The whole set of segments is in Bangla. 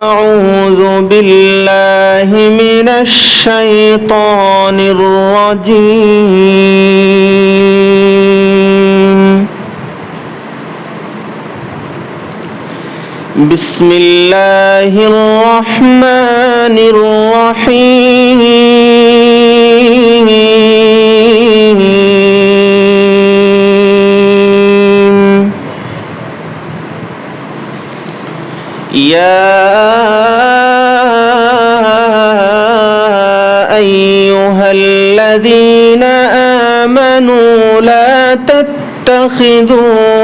أعوذ بالله من الشيطان الرجيم بسم الله الرحمن الرحيم يا أيها الذين آمنوا لا تتخذوا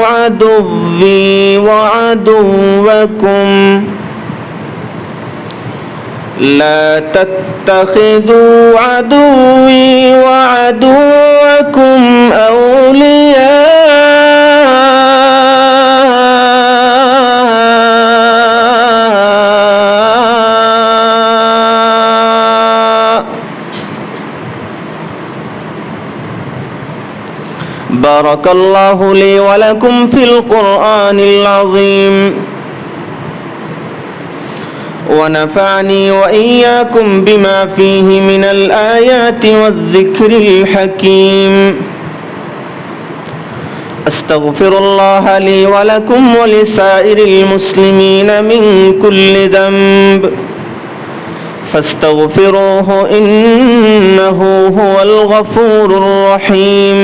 عدوي وعدوكم أولياء بارك الله لي ولكم في القرآن العظيم ونفعني وإياكم بما فيه من الآيات والذكر الحكيم أستغفر الله لي ولكم ولسائر المسلمين من كل ذنب فاستغفروه إنه هو الغفور الرحيم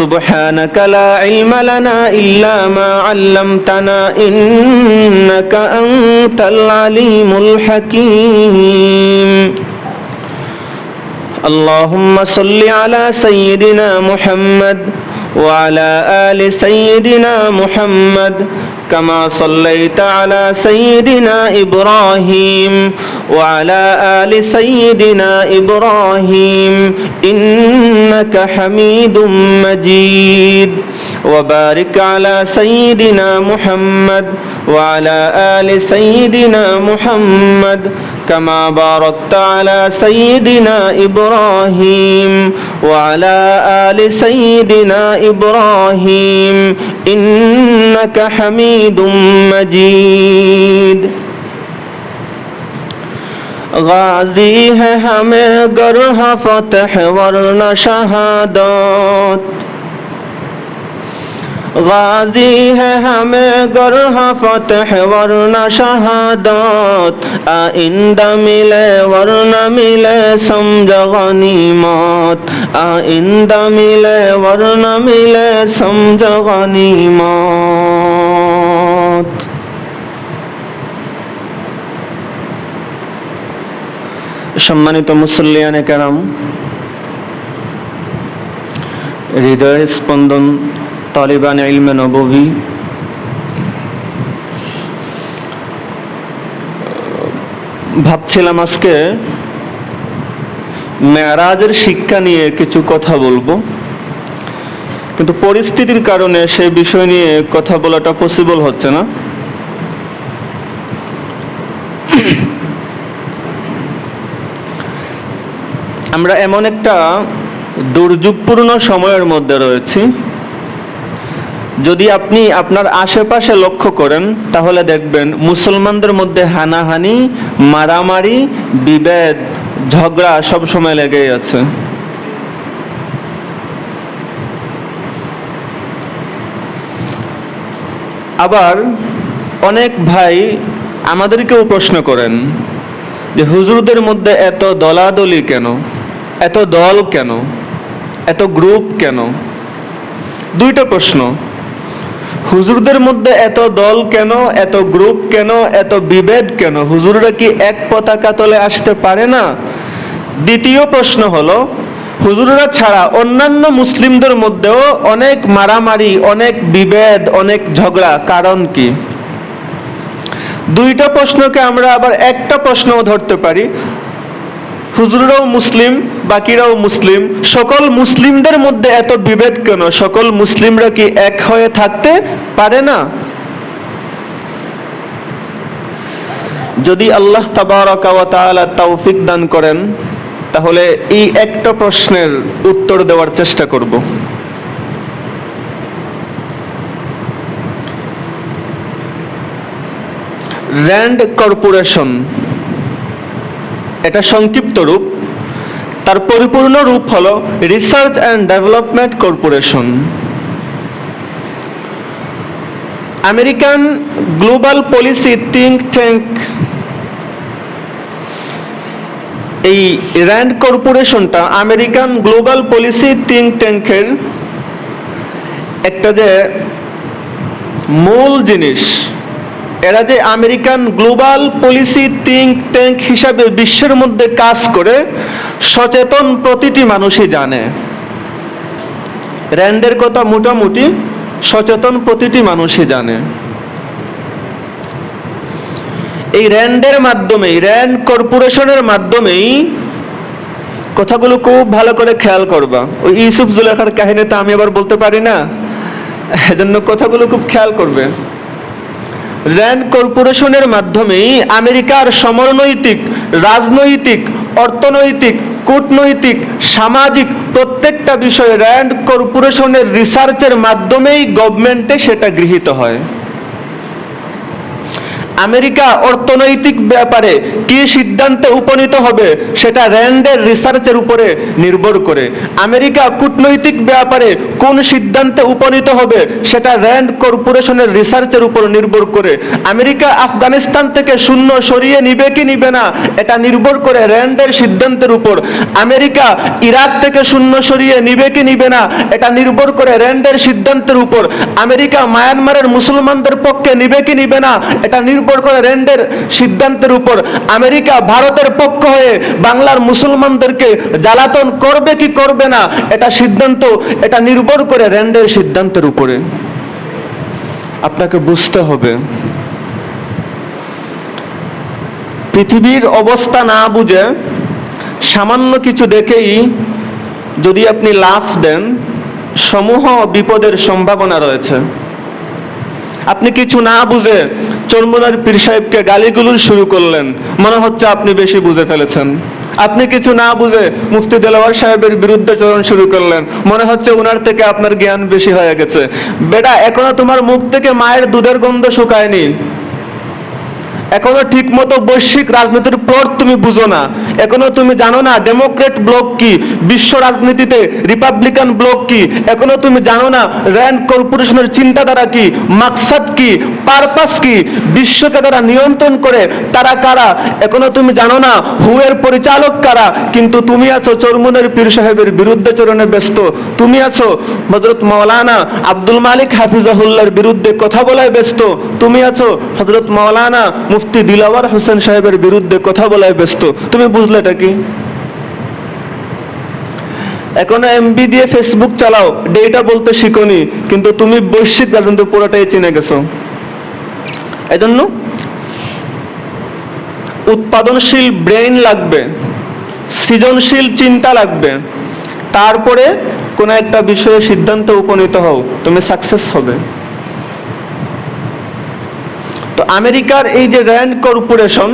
سبحانك لا علم لنا إلا ما علمتنا إنك أنت العليم الحكيم اللهم صل على سيدنا محمد وعلى آل سيدنا محمد كما صليت على سيدنا إبراهيم وعلى آل سيدنا إبراهيم إنك حميد مجيد وبارك على سيدنا محمد وعلى آل سيدنا محمد كما باركت على سيدنا إبراهيم وعلى آل سيدنا إبراهيم إنك حميد مجيد غازی ہے ہمیں گرہ فتح ورنہ شہادت غازی ہے ہمیں گرہ فتح ورنہ شہادت آئندہ ملے ورنہ ملے سمجھ غنیمت آئندہ ملے ورنہ ملے سمجھ غنیمت সম্মানিত মুসল্লিয়ানে কেরাম, হৃদয় স্পন্দন তালিবানে ইলমে নববী ভাবছিলাম আজকে মেরাজের শিক্ষা নিয়ে কিছু কথা বলবো, কিন্তু পরিস্থিতির কারণে সেই বিষয় নিয়ে কথা বলাটা পসিবল হচ্ছে না। আমরা এমন একটা দুর্যোগপূর্ণ সময়ের মধ্যে রয়েছি। যদি আপনি আপনার আশেপাশে লক্ষ্য করেন তাহলে দেখবেন মুসলমানদের মধ্যে হানাহানি, মারামারি, বিভেদ, ঝগড়া সব সময় লেগেই আছে। আবার অনেক ভাই আমাদেরকেও প্রশ্ন করেন যে হুজুরদের মধ্যে এত দলাদলি কেন, এত দল কেন, এত গ্রুপ কেন? দুইটা প্রশ্ন, হুজুরদের মধ্যে এত দল কেন, এত গ্রুপ কেন, এত বিভেদ কেন? হুজুররা কি এক পতাকা তলে আসতে পারে না? দ্বিতীয় প্রশ্ন হলো, হুজুররা ছাড়া অন্যান্য মুসলিমদের মধ্যেও অনেক মারামারি, অনেক বিভেদ, অনেক ঝগড়া, কারণ কি? দুইটা প্রশ্নকে আমরা আবার একটা প্রশ্নও ধরতে পারি, হুজুররাও মুসলিম, বাকিরাও মুসলিম, সকল মুসলিমদের মধ্যে এত বিভেদ কেন? সকল মুসলিমরা কি এক হয়ে থাকতে পারে না? যদি আল্লাহ তাবারাকা ওয়া তাআলা তৌফিক দান করেন তাহলে এই একটা প্রশ্নের উত্তর দেওয়ার চেষ্টা করব। র্যান্ড কর্পোরেশন, এটা সংক্ষিপ্ত রূপ। তার পরিপূর্ণ রূপ হলো research and development corporation. American global policy think tank, এই র্যান্ড কর্পোরেশনটা আমেরিকান গ্লোবাল পলিসি থিঙ্ক ট্যাঙ্কের একটা যে মূল জিনিস। এরা যে American global policy think tank হিসাবে বিশ্বের মধ্যে কাজ করে, সচেতন প্রতিটি মানুষই জানে। র্যান্ডের কথা মোটামুটি সচেতন প্রতিটি মানুষই জানে। এই র্যান্ডের মাধ্যমেই, র্যান্ড কর্পোরেশনের মাধ্যমেই, কথাগুলো খুব ভালো করে খেয়াল করবা। ওই ইউসুফ জুলেখার কাহিনীটা আমি আবার বলতে পারি না, এজন্য কথাগুলো খুব খেয়াল করবে। র্যান্ড কর্পোরেশনের মাধ্যমেই আমেরিকার সমরনৈতিক, রাজনৈতিক, অর্থনৈতিক, কূটনৈতিক, সামাজিক প্রত্যেকটা বিষয়ে র্যান্ড কর্পোরেশনের রিসার্চের মাধ্যমেই গভর্নমেন্টে সেটা গৃহীত হয়। আমেরিকা অর্থনৈতিক ব্যাপারে কি সিদ্ধান্তে উপনীত হবে সেটা র্যান্ডের রিসার্চের উপরে নির্ভর করে। আমেরিকা কূটনৈতিক ব্যাপারে কোন সিদ্ধান্তে উপনীত হবে সেটা র্যান্ড কর্পোরেশনের রিসার্চের উপর নির্ভর করে। আমেরিকা আফগানিস্তান থেকে সৈন্য সরিয়ে নিবে কি নিবে না এটা নির্ভর করে র্যান্ডের সিদ্ধান্তের উপর। আমেরিকা ইরাক থেকে সৈন্য সরিয়ে নিবে কি নিবে না এটা নির্ভর করে র্যান্ডের সিদ্ধান্তের উপর। আমেরিকা মায়ানমারের মুসলমানদের পক্ষে নিবে কি নিবে না এটা নির্ভর করে র্যান্ডের সিদ্ধান্তের উপর। আমেরিকা ভারতের পক্ষ হয়ে বাংলার মুসলমানদেরকে জ্বালাতন করবে কি করবে না এটা নির্ভর করে র্যান্ডের সিদ্ধান্তের উপরে। আপনাকে বুঝতে হবে, পৃথিবীর অবস্থা না বুঝে সামান্য কিছু দেখেই যদি আপনি লাফ দেন, সমূহ বিপদের সম্ভাবনা রয়েছে। আপনি কিছু না বুঝে চরমুনার পীর সাহেবকে গালিগুলো শুরু করলেন, মনে হচ্ছে আপনি বেশি বুঝে ফেলেছেন। আপনি কিছু না বুঝে মুফতি দেলাওয়ার সাহেবের বিরুদ্ধে চরণ শুরু করলেন, মনে হচ্ছে উনার থেকে আপনার জ্ঞান বেশি হয়ে গেছে। বেটা, এখনো তোমার মুখ থেকে মায়ের দুধের গন্ধ শুকায়নি। এখনো ঠিক মতো বৈশ্বিক রাজনীতির প্লট তুমি বুঝো না। এখনো তুমি জানো না ডেমোক্রেট ব্লক কি, বিশ্ব রাজনীতিতে রিপাবলিকান ব্লক কি। এখনো তুমি জানো না র্যান্ড কর্পোরেশনের চিন্তাধারা কি, মাকসাদ কি, পারপাস কি, বিশ্বকে তারা নিয়ন্ত্রণ করে তারা কারা। এখনো তুমি জানো না হুয়ের পরিচালক কারা। কিন্তু তুমি আছো চরমুনের পীর সাহেবের বিরুদ্ধে চরণে ব্যস্ত। তুমি আছো হযরত মাওলানা আব্দুল মালিক হাফিজাহুল্লাহর বিরুদ্ধে কথা বলায় ব্যস্ত। তুমি আছো হযরত মাওলানা মুফতি দিলাওয়ার হোসেন সাহেবের বিরুদ্ধে কথা বলায় ব্যস্ত। তুমি বুঝলেটা কি? এখনো এমবি দিয়ে ফেসবুক চালাও, ডেটা বলতে শিখোনি, কিন্তু তুমি বৈশ্বিক রাজনীতি পুরোটাই চিনে গেছো। এজন্য উৎপাদনশীল ব্রেইন লাগবে, সৃজনশীল চিন্তা লাগবে, তারপরে কোনো একটা বিষয়ে সিদ্ধান্তে উপনীত হও, তুমি সাকসেস হবে। তো আমেরিকার এই যে র্যান্ড কর্পোরেশন,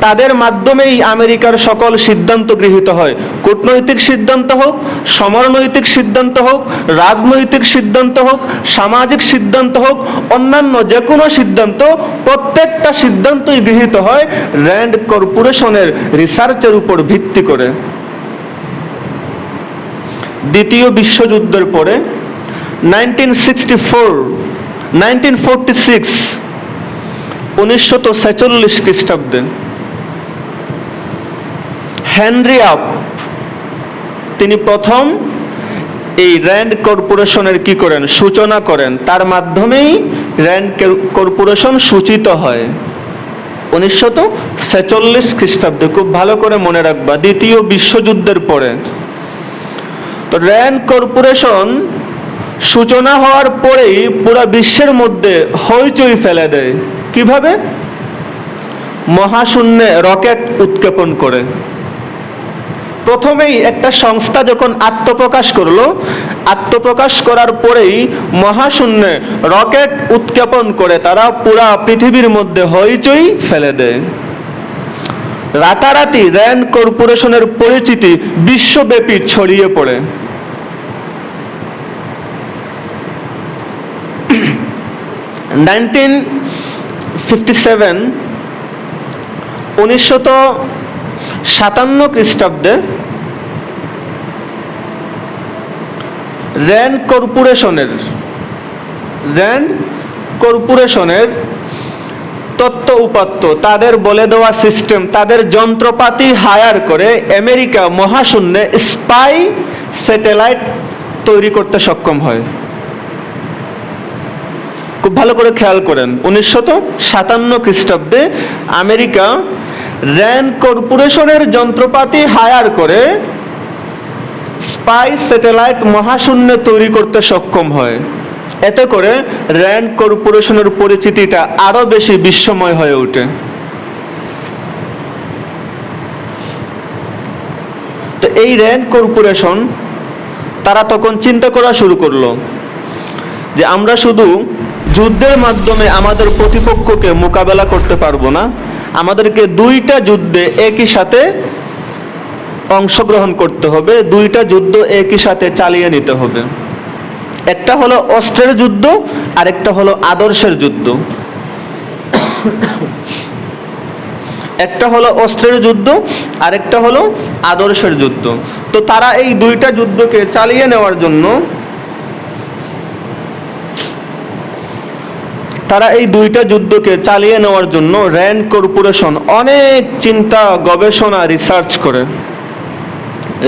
তাদের মাধ্যমেই আমেরিকার সকল সিদ্ধান্ত গৃহীত হয়। কূটনৈতিক সিদ্ধান্ত হোক, সমরনৈতিক সিদ্ধান্ত হোক, রাজনৈতিক সিদ্ধান্ত হোক, সামাজিক সিদ্ধান্ত হোক, অন্যান্য যে কোনো সিদ্ধান্ত, প্রত্যেকটা সিদ্ধান্তই গৃহীত হয় র্যান্ড কর্পোরেশনের রিসার্চের উপর ভিত্তি করে। দ্বিতীয় বিশ্বযুদ্ধের পরে 1946 খ্রিস্টাব্দে হেনরি আপ তিনি প্রথম এই র্যান্ড কর্পোরেশনের কি করেন, সূচনা করেন। তার মাধ্যমেই র্যান্ড কর্পোরেশন সূচিত হয় 1946 খ্রিস্টাব্দে। খুব ভালো করে মনে রাখবা, দ্বিতীয় বিশ্বযুদ্ধের পরে। তো র্যান্ড কর্পোরেশন সূচনা হওয়ার পরেই পুরো বিশ্বের মধ্যে হইচই ফেলে দেয়। কিভাবে? মহাশূন্যে রকেট উৎক্ষেপণ করে। প্রথমেই একটা সংস্থা যখন আত্মপ্রকাশ করলো, আত্মপ্রকাশ করার পরেই মহাশূন্যে রকেট উৎক্ষেপণ করে তারা পুরা পৃথিবীর মধ্যে হইচই ফেলে দেয়। রাতারাতি র্যান্ড কর্পোরেশনের পরিচিতি বিশ্বব্যাপী ছড়িয়ে পড়ে। 1957 1957 খ্রিস্টাব্দে র্যান্ড কর্পোরেশনের তথ্য উপাত্ত, তাদের বলে দেওয়া সিস্টেম, তাদের যন্ত্রপাতি হায়ার করে আমেরিকা মহাশূন্যে স্পাই স্যাটেলাইট তৈরি করতে সক্ষম হয়। খুব ভালো করে খেয়াল করেন, 1957 খ্রিস্টাব্দে আমেরিকা র্যান্ড কর্পোরেশনের যন্ত্রপাতি হায়ার করে স্পাই স্যাটেলাইট মহাশূন্যে তৈরি করতে সক্ষম হয়। এতে করে র্যান্ড কর্পোরেশনের পরিচিতিটা আরো বেশি বিস্ময় হয়ে ওঠে। তো এই র্যান্ড কর্পোরেশন তারা তখন চিন্তা করা শুরু করলো যে আমরা শুধু যুদ্ধের মাধ্যমে আমাদের প্রতিপক্ষকে মোকাবেলা করতে পারবো না, আমাদেরকে দুইটা যুদ্ধে একই সাথে অংশগ্রহণ করতে হবে, দুইটা যুদ্ধ একই সাথে চালিয়ে নিতে হবে। একটা হলো অস্ত্রের যুদ্ধ, আর একটা হলো আদর্শের যুদ্ধ। একটা হলো অস্ত্রের যুদ্ধ, আর একটা হলো আদর্শের যুদ্ধ। তো তারা এই দুইটা যুদ্ধকে চালিয়ে নেওয়ার জন্য র্যান্ড কর্পোরেশন অনেক চিন্তা, গবেষণা,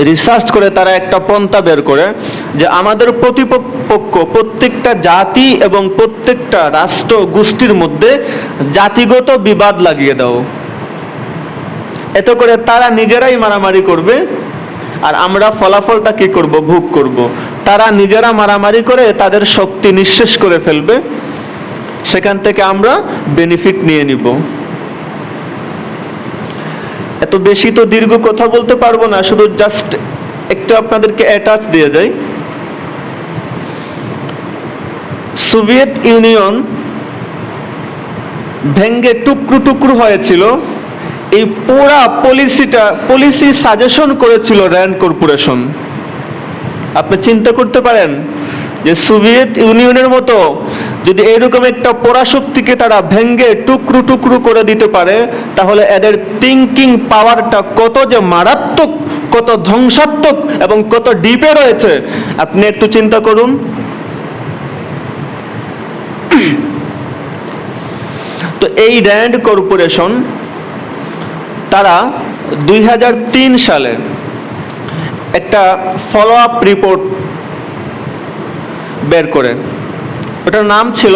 রিসার্চ করে তারা একটা পন্থা বের করে যে আমাদের প্রতিপক্ষ প্রত্যেকটা জাতি এবং প্রত্যেকটা রাষ্ট্র গোষ্ঠীর মধ্যে জাতিগত বিবাদ লাগিয়ে দাও। এতে করে তারা নিজেরাই মারামারি করবে, আর আমরা ফলাফলটা কি করব? ভোগ করব। তারা নিজেরা মারামারি করে তাদের শক্তি নিঃশেষ করে ফেলবে, সেখান থেকে আমরা বেনিফিট নিয়ে নিব। এত বেশি তো দীর্ঘ কথা বলতে পারবো না, শুধু জাস্ট একটু আপনাদেরকে অ্যাটাচ দিয়ে যাই। সোভিয়েত ইউনিয়ন ভেঙ্গে টুকরো টুকরো হয়েছিল, এই পুরা পলিসি সাজেশন করেছিল র্যান্ড কর্পোরেশন। আপনি চিন্তা করতে পারেন যে সোভিয়েত ইউনিয়নের মতো যদি এরকম একটা পরাশক্তিকে তারা ভেঙ্গে টুকরো টুকরো করে দিতে পারে, তাহলে এদের থিঙ্কিং পাওয়ারটা কত যে মারাত্মক, কত ধ্বংসাত্মক এবং কত ডিপে রয়েছে আপনি একটু চিন্তা করুন। তো এই র্যান্ড কর্পোরেশন তারা 2003 সালে একটা ফলো আপ রিপোর্ট বের করে, ওটার নাম ছিল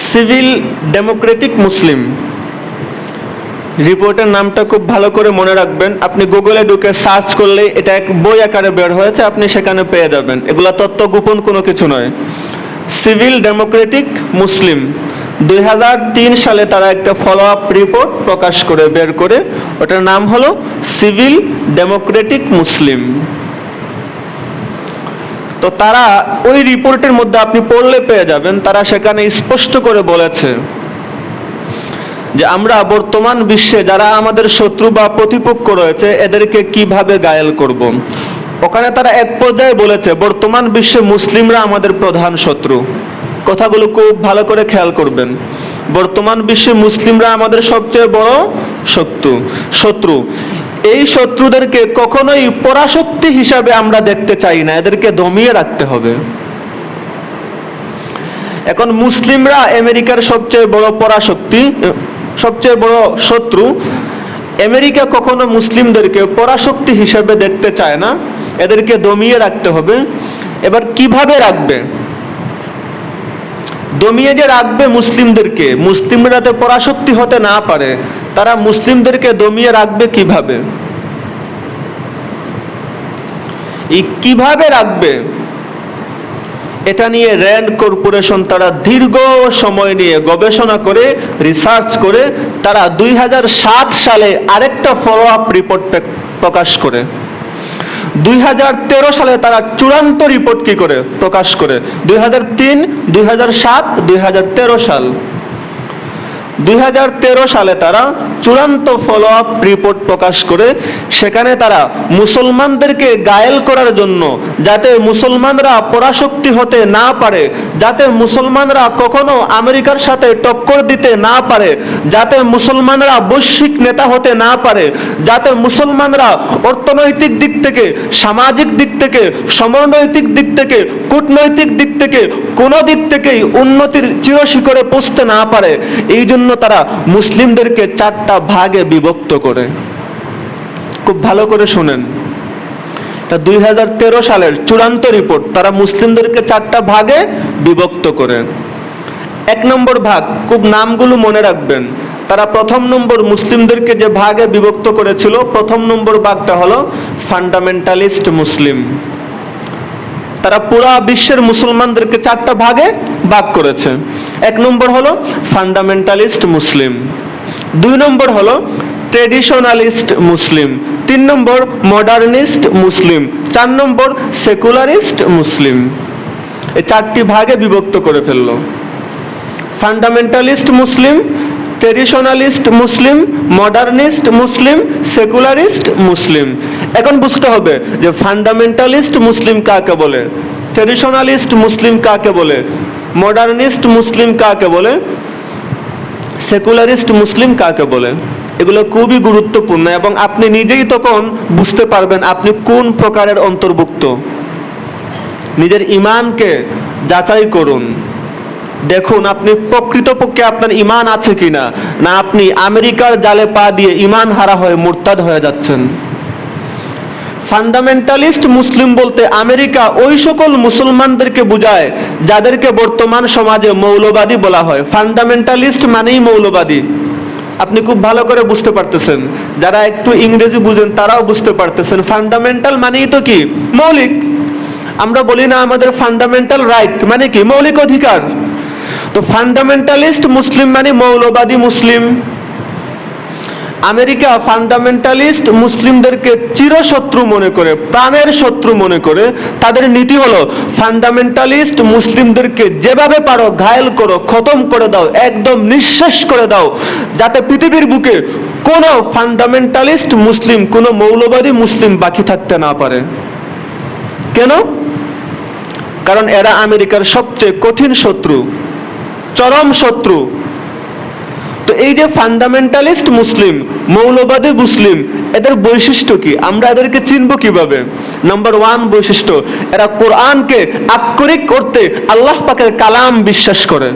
সিভিল ডেমোক্রেটিক মুসলিম। রিপোর্টের নামটা খুব ভালো করে মনে রাখবেন, আপনি গুগলে ঢুকে সার্চ করলে এটা এক বই আকারে বের হয়েছে, আপনি সেখানে পেয়ে যাবেন। এগুলা তথ্য গোপন কোনো কিছু নয়। সিভিল ডেমোক্রেটিক মুসলিম 2003 সালে তারা একটা ফলো আপ রিপোর্ট প্রকাশ করে বের করে, ওটার নাম হলো সিভিল ডেমোক্রেটিক মুসলিম। তো তারা ওই রিপোর্টের মধ্যে আপনি পড়লে পেয়ে যাবেন, তারা সেখানে স্পষ্ট করে বলেছে যে আমরা বর্তমান বিশ্বে যারা আমাদের শত্রু বা প্রতিপক্ষ রয়েছে এদেরকে কিভাবে ঘায়েল করব। ওখানে তারা এক পর্যায়ে বলেছে বর্তমান বিশ্বে মুসলিমরা আমাদের প্রধান শত্রু। কথাগুলো খুব ভালো করে খেয়াল করবেন। বর্তমান বিশ্বে মুসলিমরা আমাদের সবচেয়ে বড় শত্রু। এই শত্রুদেরকে কখনোই পরাশক্তি হিসাবে আমরা দেখতে চাই না, এদেরকে দমিয়ে রাখতে হবে। এখন মুসলিমরা আমেরিকার সবচেয়ে বড় পরাশক্তি, সবচেয়ে বড় শত্রু। আমেরিকা কখনো মুসলিমদেরকে পরাশক্তি হিসাবে দেখতে চায় না, এদেরকে দমিয়ে রাখতে হবে। এবার কিভাবে রাখবে? দমিয়ে যে রাখবে মুসলিমদেরকে, মুসলিমরা যাতে পরাশক্তি হতে না পারে, তারা মুসলিমদেরকে দমিয়ে রাখবে কিভাবে? এই কিভাবে রাখবে এটা নিয়ে র্যান্ড কর্পোরেশন তারা দীর্ঘ সময় নিয়ে গবেষণা করে, রিসার্চ করে তারা 2007 সালে আরেকটা ফলো আপ রিপোর্ট প্রকাশ করে। 2013 সালে তারা চূড়ান্ত রিপোর্ট কি করে প্রকাশ করে? 2003, 2007, 2013 সাল 2013 সালে তারা চূড়ান্ত ফলো আপ রিপোর্ট প্রকাশ করে সেখানে তারা মুসলমানদেরকে গায়েল করার জন্য, যাতে মুসলমানরা পরাশক্তি হতে না পারে, যাতে মুসলমানরা কখনো আমেরিকার সাথে টক্কর দিতে না পারে, যাতে মুসলমানরা বৈশ্বিক নেতা হতে না পারে, যাতে মুসলমানরা অর্থনৈতিক দিক থেকে, সামাজিক দিক থেকে, সমনৈতিক দিক থেকে, কূটনৈতিক দিক থেকে, কোনো দিক থেকেই উন্নতির চিরশিখরে পৌঁছতে না পারে, এই জন্য তারা মুসলিমদেরকে 4টা ভাগে বিভক্ত করে। খুব ভালো করে শুনেন, 2013 সালের চূড়ান্ত রিপোর্ট, তারা মুসলিমদেরকে 4টা ভাগে বিভক্ত করে। 1 নম্বর ভাগ, খুব নামগুলো মনে রাখবেন। তারা প্রথম নম্বর মুসলিমদেরকে যে ভাগে বিভক্ত করেছিল, প্রথম নম্বর ভাগটা হলো ফান্ডামেন্টালিস্ট মুসলিম। তারা পুরা বিশ্বের মুসলমানদেরকে 4টা ভাগে ভাগ করেছে। 1 নম্বর হলো ফান্ডামেন্টালিস্ট মুসলিম, 2 নম্বর হলো ট্রেডিশনালিস্ট মুসলিম, 3 নম্বর মডার্নিস্ট মুসলিম, 4 নম্বর সেকুলারিস্ট মুসলিম। এই 4টি ভাগে বিভক্ত করে ফেললো। ফান্ডামেন্টালিস্ট মুসলিম, ট্রেডিশনালিস্ট মুসলিম, মডার্নিস্ট মুসলিম, সেকুলারিস্ট মুসলিম। এখন বুঝতে হবে যে ফান্ডামেন্টালিস্ট মুসলিম কাকে বলে, ট্রেডিশনালিস্ট মুসলিম কাকে বলে, মডার্নিস্ট মুসলিম কাকে বলে, সেকুলারিস্ট মুসলিম কাকে বলে। এগুলো খুবই গুরুত্বপূর্ণ এবং আপনি নিজেই তখন বুঝতে পারবেন আপনি কোন প্রকারের অন্তর্ভুক্ত। নিজের ঈমানকে যাচাই করুন, দেখুন আপনি প্রকৃতপক্ষে আপনার ঈমান আছে কিনা, না আপনি আমেরিকার জালে পা দিয়ে ঈমান হারা হয়ে মুরতাদ হয়ে যাচ্ছেন। ফান্ডামেন্টালিস্ট মুসলিম বলতে আমেরিকা ওই সকল মুসলমানদেরকে বোঝায় যাদেরকে বর্তমান সমাজে মৌলবাদী বলা হয়। ফান্ডামেন্টালিস্ট মানেই মৌলবাদী। আপনি খুব ভালো করে বুঝতে পারতেছেন, যারা একটু ইংরেজি বুঝেন তারাও বুঝতে পারতেছেন। ফান্ডামেন্টাল মানেই তো কি, মৌলিক। আমরা বলি না আমাদের ফান্ডামেন্টাল রাইট মানে কি, মৌলিক অধিকার। তো ফান্ডামেন্টালিস্ট মুসলিম মানে মৌলবাদী মুসলিম। আমেরিকা ফান্ডামেন্টালিস্ট মুসলিমদেরকে চিরশত্রু মনে করে, প্রাণের শত্রু মনে করে। তাদের নীতি হলো ফান্ডামেন্টালিস্ট মুসলিমদেরকে যেভাবে পারো ঘায়েল করো, খতম করে দাও, একদম নিঃশেষ করে দাও, যাতে পৃথিবীর বুকে কোনো ফান্ডামেন্টালিস্ট মুসলিম, কোনো মৌলবাদী মুসলিম বাকি থাকতে না পারে। কেন? কারণ এরা আমেরিকার সবচেয়ে কঠিন শত্রু, চরম শত্রু। তো এই যে ফান্ডামেন্টালিস্ট মুসলিম, মৌলবাদী মুসলিম, এদের বৈশিষ্ট্য কি, আমরা এদেরকে চিনব কিভাবে? নাম্বার 1 বৈশিষ্ট্য, এরা কোরআনকে আক্ষরিক করতে আল্লাহ পাকের কালাম বিশ্বাস করে।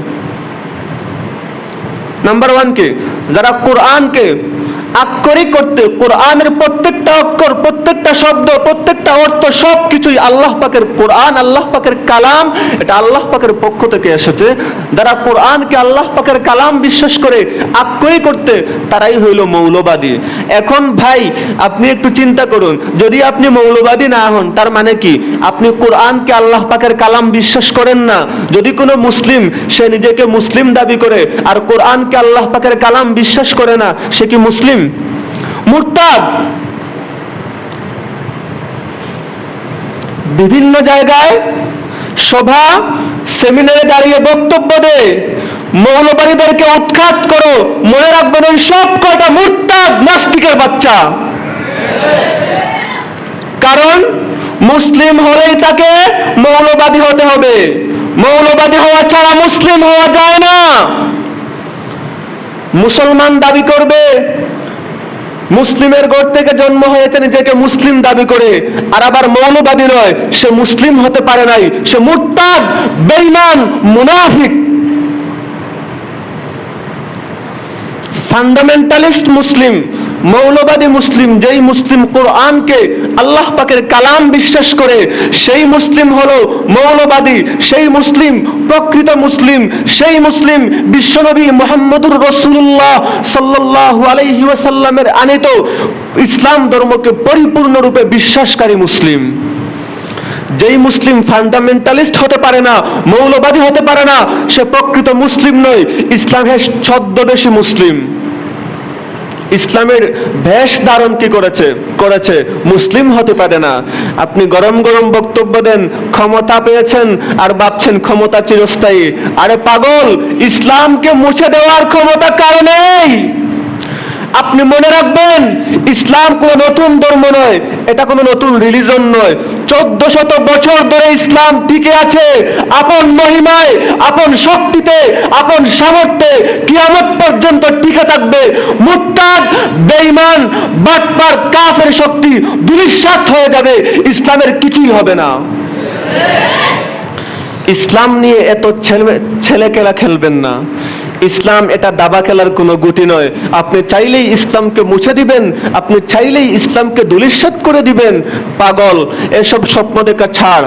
নাম্বার 1 কি, যারা কোরআনকে আক্ষরিক করতে, কোরআনের প্রত্যেকটা অক্ষর, প্রত্যেকটা শব্দ, প্রত্যেকটা অর্থ, সবকিছুই আল্লাহ পাকের কোরআন, আল্লাহ পাকের কালাম, এটা আল্লাহ পাকের পক্ষ থেকে এসেছে। যারা কোরআনকে আল্লাহ পাকের কালাম বিশ্বাস করে আক্ষরিক করতে, তারাই হইল মৌলবাদী। এখন ভাই আপনি একটু চিন্তা করুন, যদি আপনি মৌলবাদী না হন তার মানে কি, আপনি কোরআনকে আল্লাহ পাকের কালাম বিশ্বাস করেন না। যদি কোনো মুসলিম সে নিজেকে মুসলিম দাবি করে আর কোরআনকে আল্লাহ পাকের কালাম বিশ্বাস করে না, সে কি মুসলিম? মুরতাদ। বিভিন্ন জায়গায় সভা সেমিনারে দাঁড়িয়ে বক্তব্য দেয়, মৌলবাদীদেরকে উৎখাত করো, মনে রাখবেন ওই সব কয়টা মুরতাদ নাস্তিকের বাচ্চা। কারণ মুসলিম হলেই তাকে মৌলবাদী হতে হবে, মৌলবাদী হওয়া ছাড়া মুসলিম হওয়া যায় না। মুসলমান দাবি করবে, মুসলিমের ঘর থেকে জন্ম হয়েছে, নিজেকে মুসলিম দাবি করে, আর আবার মৌলবাদী নয়, সে মুসলিম হতে পারে নাই, সে মুরতাদ, বেঈমান, মুনাফিক। ফান্ডামেন্টালিস্ট মুসলিম, মৌলবাদী মুসলিম, যেই মুসলিম কোরআনকে আল্লাহ পাকের কালাম বিশ্বাস করে, সেই মুসলিম হলো মৌলবাদী। সেই মুসলিম প্রকৃত মুসলিম, সেই মুসলিম বিশ্বনবী মুহাম্মদুর রাসূলুল্লাহ সাল্লাল্লাহু আলাইহি ওয়াসাল্লামের আনিত ইসলাম ধর্মকে পরিপূর্ণরূপে বিশ্বাসকারী মুসলিম। যেই মুসলিম ফান্ডামেন্টালিস্ট হতে পারে না, মৌলবাদী হতে পারে না, সে প্রকৃত মুসলিম নয়, ইসলামের ছদ্মবেশী মুসলিম। ইসলামের বেশ ধারণ কি করেছে মুসলিম হতে পারে না। আপনি গরম গরম বক্তব্য দেন, ক্ষমতা পেয়েছেন আর ভাবছেন ক্ষমতা চিরস্থায়ী। আরে পাগল, ইসলামকে মুছে দেওয়ার ক্ষমতা কারো নেই। আপনি মনে রাখবেন, ইসলাম কোনো নতুন ধর্ম নয়, এটা কোনো নতুন রিলিজন নয়। 1400 বছর ধরে ইসলাম টিকে আছে আপন মহিমায়, আপন শক্তিতে, আপন সামর্থ্যে, কিয়ামত পর্যন্ত টিকে থাকবে। মুরতাদ, বেঈমান, বাটপার, কাফের শক্তি ধূলিসাৎ হয়ে যাবে, ইসলামের কিছুই হবে না। ইসলাম নিয়ে এত ছেলে খেলা খেলবেন না। ইসলাম এটা দাবা খেলার কোনো গুটি নয়। আপনি চাইলেই ইসলামকে মুছে দিবেন, আপনি চাইলেই ইসলামকে ধূলিসাৎ করে দিবেন। পাগল, এসব স্বপ্ন দেখা ছাড়।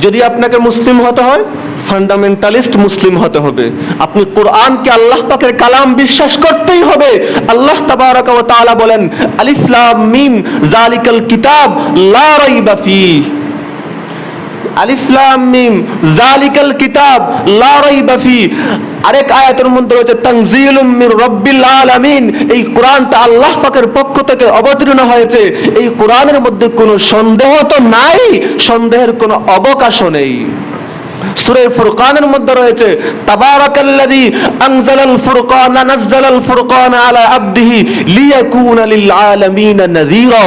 যদি আপনাকে মুসলিম হতে হয়, ফান্ডামেন্টালিস্ট মুসলিম হতে হবে। আপনি কোরআনকে আল্লাহ পাকের কালাম বিশ্বাস করতেই হবে। আল্লাহ তাবারাকা ওয়া তাআলা বলেন, আলিফ লাম মিম যালিকাল কিতাব লা রাইবা ফীহ। আলিফ লাম মিম যালিকাল কিতাব লা রাইবা ফীহ। আরেক আয়াতের মধ্যে রয়েছে তানজিলুম মির রাব্বিল আলামিন। এই কোরআনটা আল্লাহ পাকের পক্ষ থেকে অবতীর্ণ হয়েছে। এই কোরআনের মধ্যে কোনো সন্দেহ তো নাই, সন্দেহের কোনো অবকাশও নেই। সূরা ফুরকানের মধ্যে রয়েছে তাবারাকাল্লাযী আনজালাল ফুরকানা নাযালাল ফুরকানা আলা আবদিহি লিয়াকুনা লিল আলামিনা নাযীরা।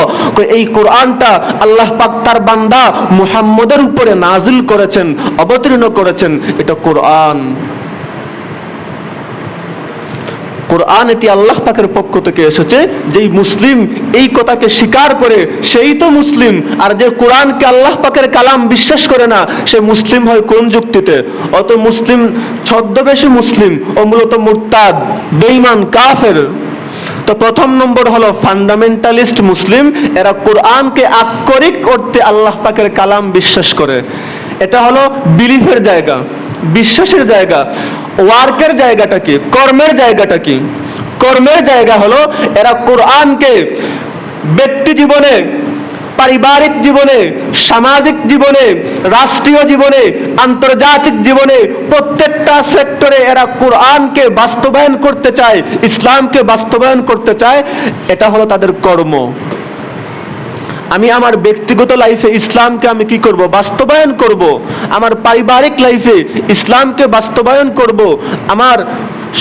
এই কোরআনটা আল্লাহ পাক তার বান্দা মুহাম্মদের উপরে নাজিল করেছেন, অবতীর্ণ করেছেন। এটা কোরআন। কোরআন এটি আল্লাহ পাকের পক্ষ থেকে এসেছে। যেই মুসলিম এই কথাকে স্বীকার করে সেই তো মুসলিম। আর যে কোরআনকে আল্লাহ পাকের কালাম বিশ্বাস করে না, সে মুসলিম হয় কোন যুক্তিতে? অত মুসলিম ছদ্মবেশী মুসলিম, ও মূলত মুরতাদ, বেঈমান, কাফের। তো প্রথম নম্বর হলো ফান্ডামেন্টালিস্ট মুসলিম। এরা কোরআনকে আক্ষরিক অর্থে আল্লাহ পাকের কালাম বিশ্বাস করে। এটা হলো বিলিফের জায়গা, বিশ্বাসের জায়গা। ওয়ার্কের জায়গাটা কি? কর্মের জায়গাটা কি? কর্মের জায়গা হলো এরা কোরআনকে ব্যক্তি জীবনে, পারিবারিক জীবনে, সামাজিক জীবনে, রাষ্ট্রীয় জীবনে, আন্তর্জাতিক জীবনে, প্রত্যেকটা সেক্টরে এরা কোরআনকে বাস্তবায়ন করতে চায়, ইসলামকে বাস্তবায়ন করতে চায়। এটা হলো তাদের কর্ম। আমি আমার ব্যক্তিগত লাইফে ইসলামকে আমি কি করব? বাস্তবায়ন করব। আমার পারিবারিক লাইফে ইসলামকে বাস্তবায়ন করব। আমার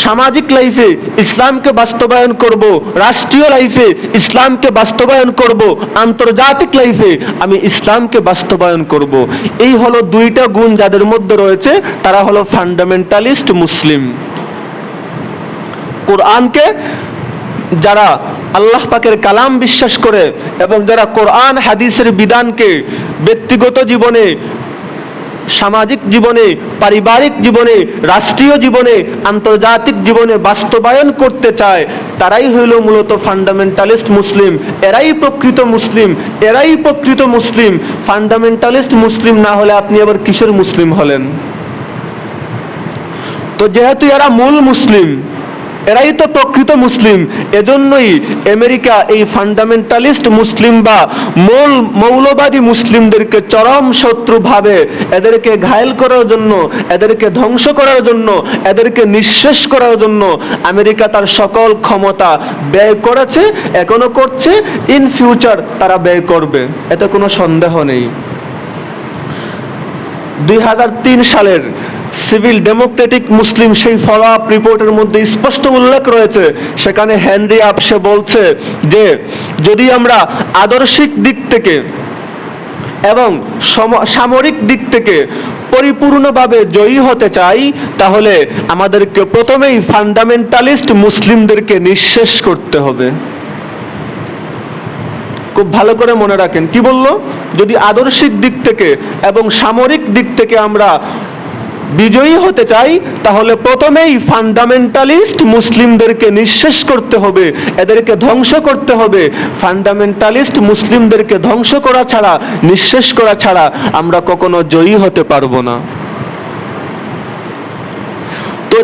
সামাজিক লাইফে ইসলামকে বাস্তবায়ন করব। রাষ্ট্রীয় লাইফে ইসলামকে বাস্তবায়ন করব। আন্তর্জাতিক লাইফে আমি ইসলামকে বাস্তবায়ন করব। এই হলো দুইটা গুণ যাদের মধ্যে রয়েছে, তারা হলো ফান্ডামেন্টালিস্ট মুসলিম। কোরআনকে যারা আল্লাহ পাকের কালাম বিশ্বাস করে এবং যারা কোরআন হাদিসের বিধানকে ব্যক্তিগত জীবনে, সামাজিক জীবনে, পারিবারিক জীবনে, রাষ্ট্রীয় জীবনে, আন্তর্জাতিক জীবনে বাস্তবায়ন করতে চায়, তারাই হইল মূলত ফান্ডামেন্টালিস্ট মুসলিম। এরাই প্রকৃত মুসলিম, এরাই প্রকৃত মুসলিম। ফান্ডামেন্টালিস্ট মুসলিম না হলে আপনি আবার কিসের মুসলিম হলেন? তো যেহেতু এরা মূল মুসলিম, এরাই তো প্রকৃত মুসলিম, এজন্যই আমেরিকা এই ফান্ডামেন্টালিস্ট মুসলিম বা মৌলবাদী মুসলিমদেরকে চরম শত্রু ভাবে, এদেরকে ঘায়েল করার জন্য, এদেরকে ধ্বংস করার জন্য, এদেরকে নিঃশেষ করার জন্য আমেরিকা তার সকল ক্ষমতা ব্যয় করেছে, এখনো করছে, ইন ফিউচার তারা ব্যয় করবে, এতে কোনো সন্দেহ নেই। 2003 সালের সিভিল ডেমোক্রেটিক মুসলিম সেই ফলো আপ রিপোর্টের মধ্যে স্পষ্ট উল্লেখ রয়েছে। সেখানে হেনরি আপসে বলছে যে যদি আমরা আদর্শিক দিক থেকে এবং সামরিক দিক থেকে পরিপূর্ণভাবে জয়ী হতে চাই, তাহলে আমাদেরকে প্রথমেই ফান্ডামেন্টালিস্ট মুসলিমদেরকে নিঃশেষ করতে হবে। খুব ভালো করে মনে রাখেন কি বললো? যদি আদর্শিক দিক থেকে এবং সামরিক দিক থেকে আমরা বিজয়ী হতে চাই, তাহলে প্রথমেই ফান্ডামেন্টালিস্ট মুসলিমদেরকে নিঃশেষ করতে হবে, এদেরকে ধ্বংস করতে হবে। ফান্ডামেন্টালিস্ট মুসলিমদেরকে ধ্বংস করা ছাড়া, নিঃশেষ করা ছাড়া আমরা কখনো জয়ী হতে পারবো না। তো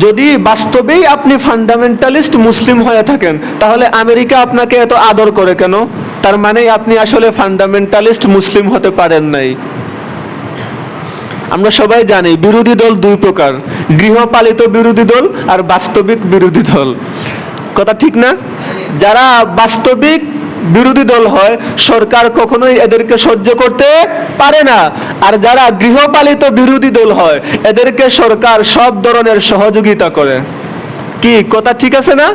যদি বাস্তবেই আপনি ফান্ডামেন্টালিস্ট মুসলিম হয়ে থাকেন, তাহলে আমেরিকা আপনাকে এত আদর করে কেন? তার মানে আপনি আসলে ফান্ডামেন্টালিস্ট মুসলিম হতে পারেন নাই। আমরা সবাই জানি বিরোধী দল দুই প্রকার, গৃহপালিত বিরোধী দল আর বাস্তবিক বিরোধী দল। কথা ঠিক না? যারা বাস্তবিক বিরোধী দল হয় সরকার কখনোই এদেরকে সহ্য করতে পারে না, আর যারা গৃহপালিত বিরোধী দল হয় এদেরকে সরকার সব ধরনের সহযোগিতা করে। কি কথা ঠিক আছে না?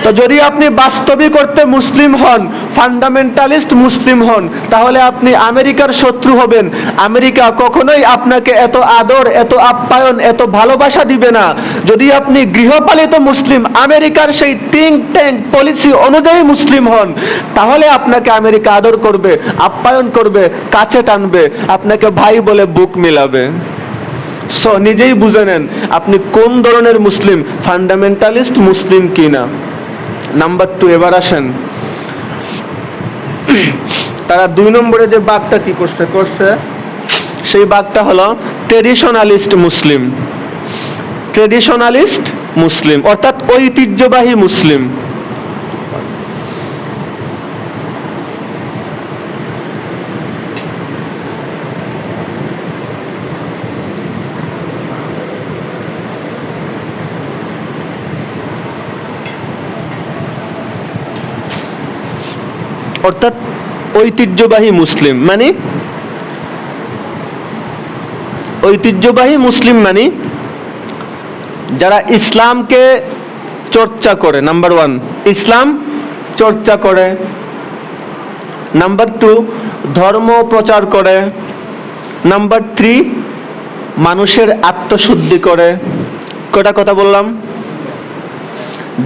তো যদি আপনি বাস্তবিক অর্থে মুসলিম হন, ফান্ডামেন্টালিস্ট মুসলিম হন, তাহলে আপনি আমেরিকার শত্রু হবেন। আমেরিকা কখনোই আপনাকে এত আদর, এত আপ্যায়ন, এত ভালোবাসা দিবে না। যদি আপনি গৃহপালিত মুসলিম, আমেরিকার সেই থিঙ্ক ট্যাঙ্ক পলিসি অনুযায়ী মুসলিম হন, তাহলে আপনাকে আমেরিকা আদর করবে, আপ্যায়ন করবে, কাছে টানবে, আপনাকে ভাই বলে বুক মিলাবে। সো নিজেই বুঝে নেন আপনি কোন ধরনের মুসলিম, ফান্ডামেন্টালিস্ট মুসলিম কিনা। নাম্বার 2, এবার আসেন তারা 2 নম্বরে যে বাগটা কি করছে সেই বাগটা হলো ট্রেডিশনালিস্ট মুসলিম। ট্রেডিশনালিস্ট মুসলিম অর্থাৎ ঐতিহ্যবাহী মুসলিম। অর্থাৎ ঐতিহ্যবাহী মুসলিম মানে যারা ইসলামকে চর্চা করে। নাম্বার 1, ইসলাম চর্চা করে। নাম্বার 2, ধর্ম প্রচার করে। নাম্বার 3, মানুষের আত্মশুদ্ধি করে। কটা কথা বললাম?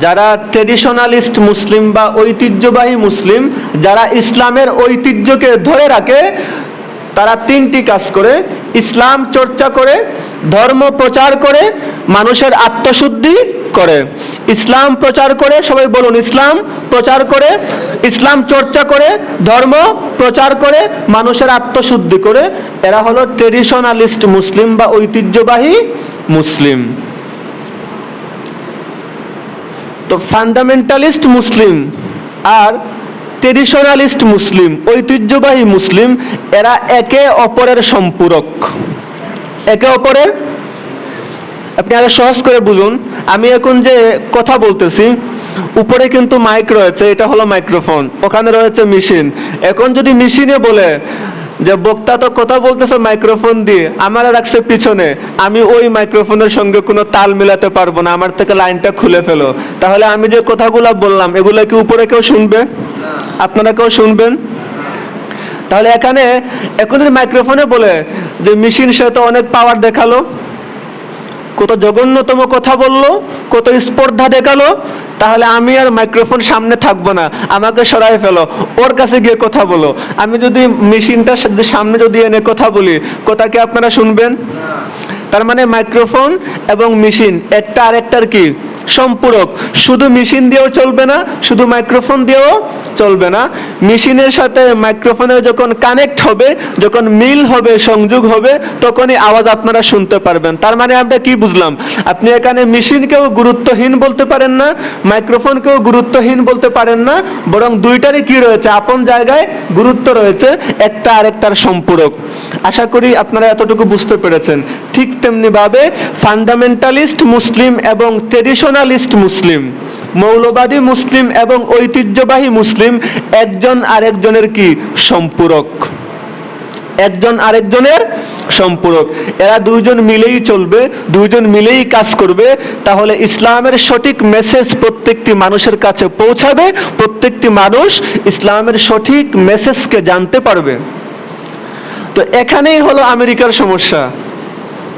যারা ট্রেডিশনালিস্ট মুসলিম বা ঐতিহ্যবাহী মুসলিম, যারা ইসলামের ঐতিহ্যকে ধরে রাখে, তারা 3টি কাজ করে: ইসলাম চর্চা করে, ধর্ম প্রচার করে, মানুষের আত্মশুদ্ধি করে। ইসলাম প্রচার করে, সবাই বলুন, ইসলাম প্রচার করে, ইসলাম চর্চা করে, ধর্ম প্রচার করে, মানুষের আত্মশুদ্ধি করে। এরা হলো ট্রেডিশনালিস্ট মুসলিম বা ঐতিহ্যবাহী মুসলিম। তো ফান্ডামেন্টালিস্ট মুসলিম আর ট্রেডিশনালিস্ট মুসলিম, ঐতিহ্যবাহী মুসলিম, এরা একে অপরের সম্পূরক। একে অপরের, আপনি আরো সহজ করে বুঝুন। আমি এখন যে কথা বলতেছি, উপরে কিন্তু মাইক রয়েছে, এটা হলো মাইক্রোফোন, ওখানে রয়েছে মেশিন। এখন যদি মেশিনে বলে যে বক্তা তো কথা বলতেছে মাইক্রোফোন দিয়ে, আমার রাখছে পিছনে, আমি ওই মাইক্রোফোনের সঙ্গে কোনো তাল মিলাতে পারবো না, আমার থেকে লাইনটা খুলে ফেলো, তাহলে আমি যে কথাগুলো বললাম এগুলো কি উপরে কেউ শুনবে? আপনারা কেউ শুনবেন? তাহলে এখানে এখন মাইক্রোফোনে বলে যে মেশিন সে তো অনেক পাওয়ার দেখালো, কত জঘন্যতম কথা বললো, কত স্পর্ধা দেখালো, তাহলে আমি আর মাইক্রোফোন সামনে থাকবো না, আমাকে সরাই ফেলো, ওর কাছে গিয়ে কথা বলো। আমি যদি মেশিনটা সামনে যদি এনে কথা বলি, কথা কি আপনারা শুনবেন? তার মানে মাইক্রোফোন এবং মেশিন একটা আরেকটার কি সম্পূরক। শুধু মেশিন দিয়েও চলবে না, শুধু মাইক্রোফোন দিয়েও চলবে না। মেশিনের সাথে মাইক্রোফোনের যখন কানেক্ট হবে, যখন মিল হবে, সংযোগ হবে, তখনই আওয়াজ আপনারা শুনতে পারবেন। তার মানে আমরা কি বুঝলাম? আপনি এখানে মেশিনকেও গুরুত্বহীন বলতে পারেন না, মাইক্রোফোনকেও গুরুত্বহীন বলতে পারেন না, বরং দুইটারই কি রয়েছে, আপন জায়গায় গুরুত্ব রয়েছে, একটা আরেকটার সম্পূরক। আশা করি আপনারা এতটুকু বুঝতে পেরেছেন। ঠিক তেমনি ভাবে ফান্ডামেন্টালিস্ট মুসলিম এবং ট্রেডিশনালিস্ট মুসলিম, মৌলবাদী মুসলিম এবং ঐতিহ্যবাহী মুসলিম একজন আরেকজনের কি সম্পূরক, একজন আরেকজনের সম্পূরক। এরা দুইজন মিলেই চলবে, দুইজন মিলেই কাজ করবে, তাহলে ইসলামের সঠিক মেসেজ প্রত্যেকটি মানুষের কাছে পৌঁছাবে, প্রত্যেকটি মানুষ ইসলামের সঠিক মেসেজকে জানতে পারবে। তো এখানেই হলো আমেরিকার সমস্যা।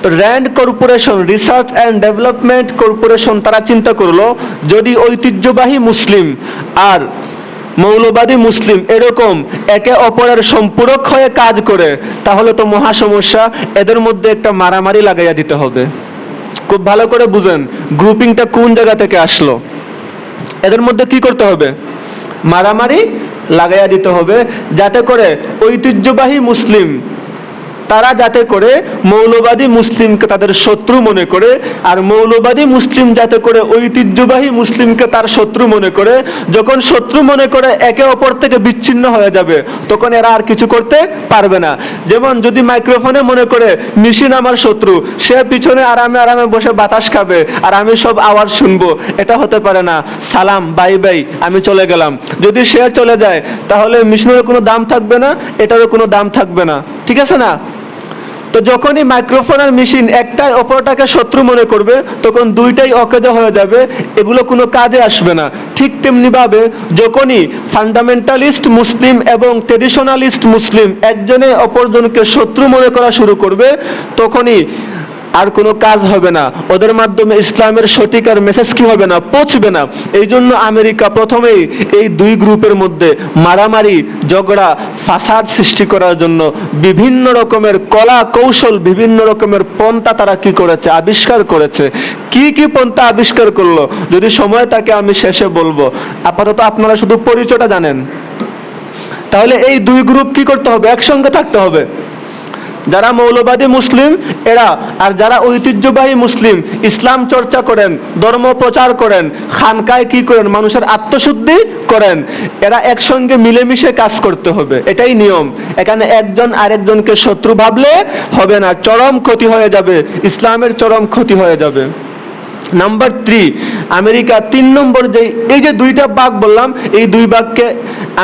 তো RAND corporation, research and development corporation, তারা চিন্তা করলো যদি ঐতিহ্যবাহী মুসলিম আর মৌলবাদী মুসলিম এরকম একে অপরের সম্পূরক হয়ে কাজ করে, তাহলে তো মহা সমস্যা, এদের মধ্যে একটা মারামারি লাগাইয়া দিতে হবে। খুব ভালো করে বুঝেন গ্রুপিংটা কোন জায়গা থেকে আসলো। এদের মধ্যে কি করতে হবে? মারামারি লাগাইয়া দিতে হবে, যাতে করে ঐতিহ্যবাহী মুসলিম তারা যাতে করে মৌলবাদী মুসলিমকে তাদের শত্রু মনে করে, আর মৌলবাদী মুসলিম যাতে করে ঐতিহ্যবাহী মুসলিমকে তার শত্রু মনে করে। যখন শত্রু মনে করে একে অপর থেকে বিচ্ছিন্ন হয়ে যাবে, তখন এরা আর কিছু করতে পারবে না। যেমন যদি মাইক্রোফোনে মনে করে মেশিন আমার শত্রু, সে পিছনে আরামে আরামে বসে বাতাস খাবে আর আমি সব আওয়াজ শুনবো, এটা হতে পারে না। সালাম, বাই বাই, আমি চলে গেলাম। যদি সে চলে যায় তাহলে মেশিনের কোনো দাম থাকবে না, এটারও কোনো দাম থাকবে না, ঠিক আছে না? তো যখনই মাইক্রোফোন আর মেশিন একটাই অপরটাকে শত্রু মনে করবে, তখন দুইটাই অকেজো হয়ে যাবে, এগুলো কোনো কাজে আসবে না। ঠিক তেমনিভাবে যখনই ফান্ডামেন্টালিস্ট মুসলিম এবং ট্রেডিশনালিস্ট মুসলিম একজনে অপরজনকে শত্রু মনে করা শুরু করবে, তখনই আর কোনো কাজ হবে না, ওদের মাধ্যমে ইসলামের সঠিক আর মেসেজ কি হবে না, পৌঁছবে না। এই জন্য আমেরিকা প্রথমেই এই দুই গ্রুপের মধ্যে মারামারি, ঝগড়া, ফাসাদ সৃষ্টি করার জন্য বিভিন্ন রকমের কলা কৌশল, বিভিন্ন রকমের পন্থা তারা কি করেছে, আবিষ্কার করেছে। কি কি পন্থা আবিষ্কার করলো, যদি সময় থাকে আমি শেষে বলবো। আপাতত আপনারা শুধু পরিচয়টা জানেন। তাহলে এই দুই গ্রুপ কি করতে হবে, একসঙ্গে থাকতে হবে। যারা মৌলবাদী মুসলিম এরা, আর যারা ঐতিহ্যবাহী মুসলিম, ইসলাম চর্চা করেন, ধর্ম প্রচার করেন, খানকায় কি করেন, মানুষের আত্মশুদ্ধি করেন, এরা একসঙ্গে মিলেমিশে কাজ করতে হবে, এটাই নিয়ম। এখানে একজন আরেকজনকে শত্রু ভাবলে হবে না, চরম ক্ষতি হয়ে যাবে, ইসলামের চরম ক্ষতি হয়ে যাবে। নাম্বার 3, আমেরিকা 3 নম্বর, যে এই যে দুইটা ভাগ বললাম, এই দুই ভাগকে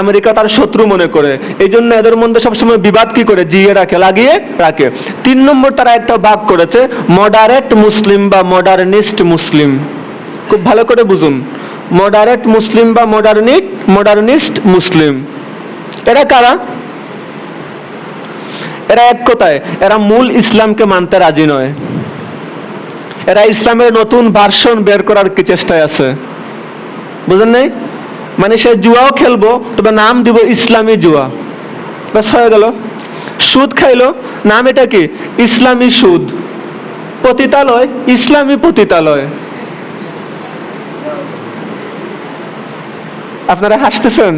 আমেরিকা তার শত্রু মনে করে। এই জন্য এদের মধ্যে সবসময় বিবাদ কি করে, জিয়ে রাখে, লাগিয়ে রাখে। 3 নম্বর তারা একটা ভাগ করেছে, মডারেট মুসলিম বা মডার্নিস্ট মুসলিম। খুব ভালো করে বুঝুন, মডারেট মুসলিম বা মডার্নিস্ট মুসলিম। এরা কারা? এরা এক কথায় এরা মূল ইসলামকে মানতে রাজি নয়। এরা ইসলামের নতুন ভার্সন বের করার কি চেষ্টায় আছে, বুঝেন নাই? মানে সে জুয়াও খেলবো, তবে নাম দিব ইসলামী জুয়া, ব্যাস হয়ে গেল। সুদ খাইলো, নাম এটা কি, ইসলামী সুদ। পতিতালয়, ইসলামী পতিতালয়। আপনারা হাসতেছেন,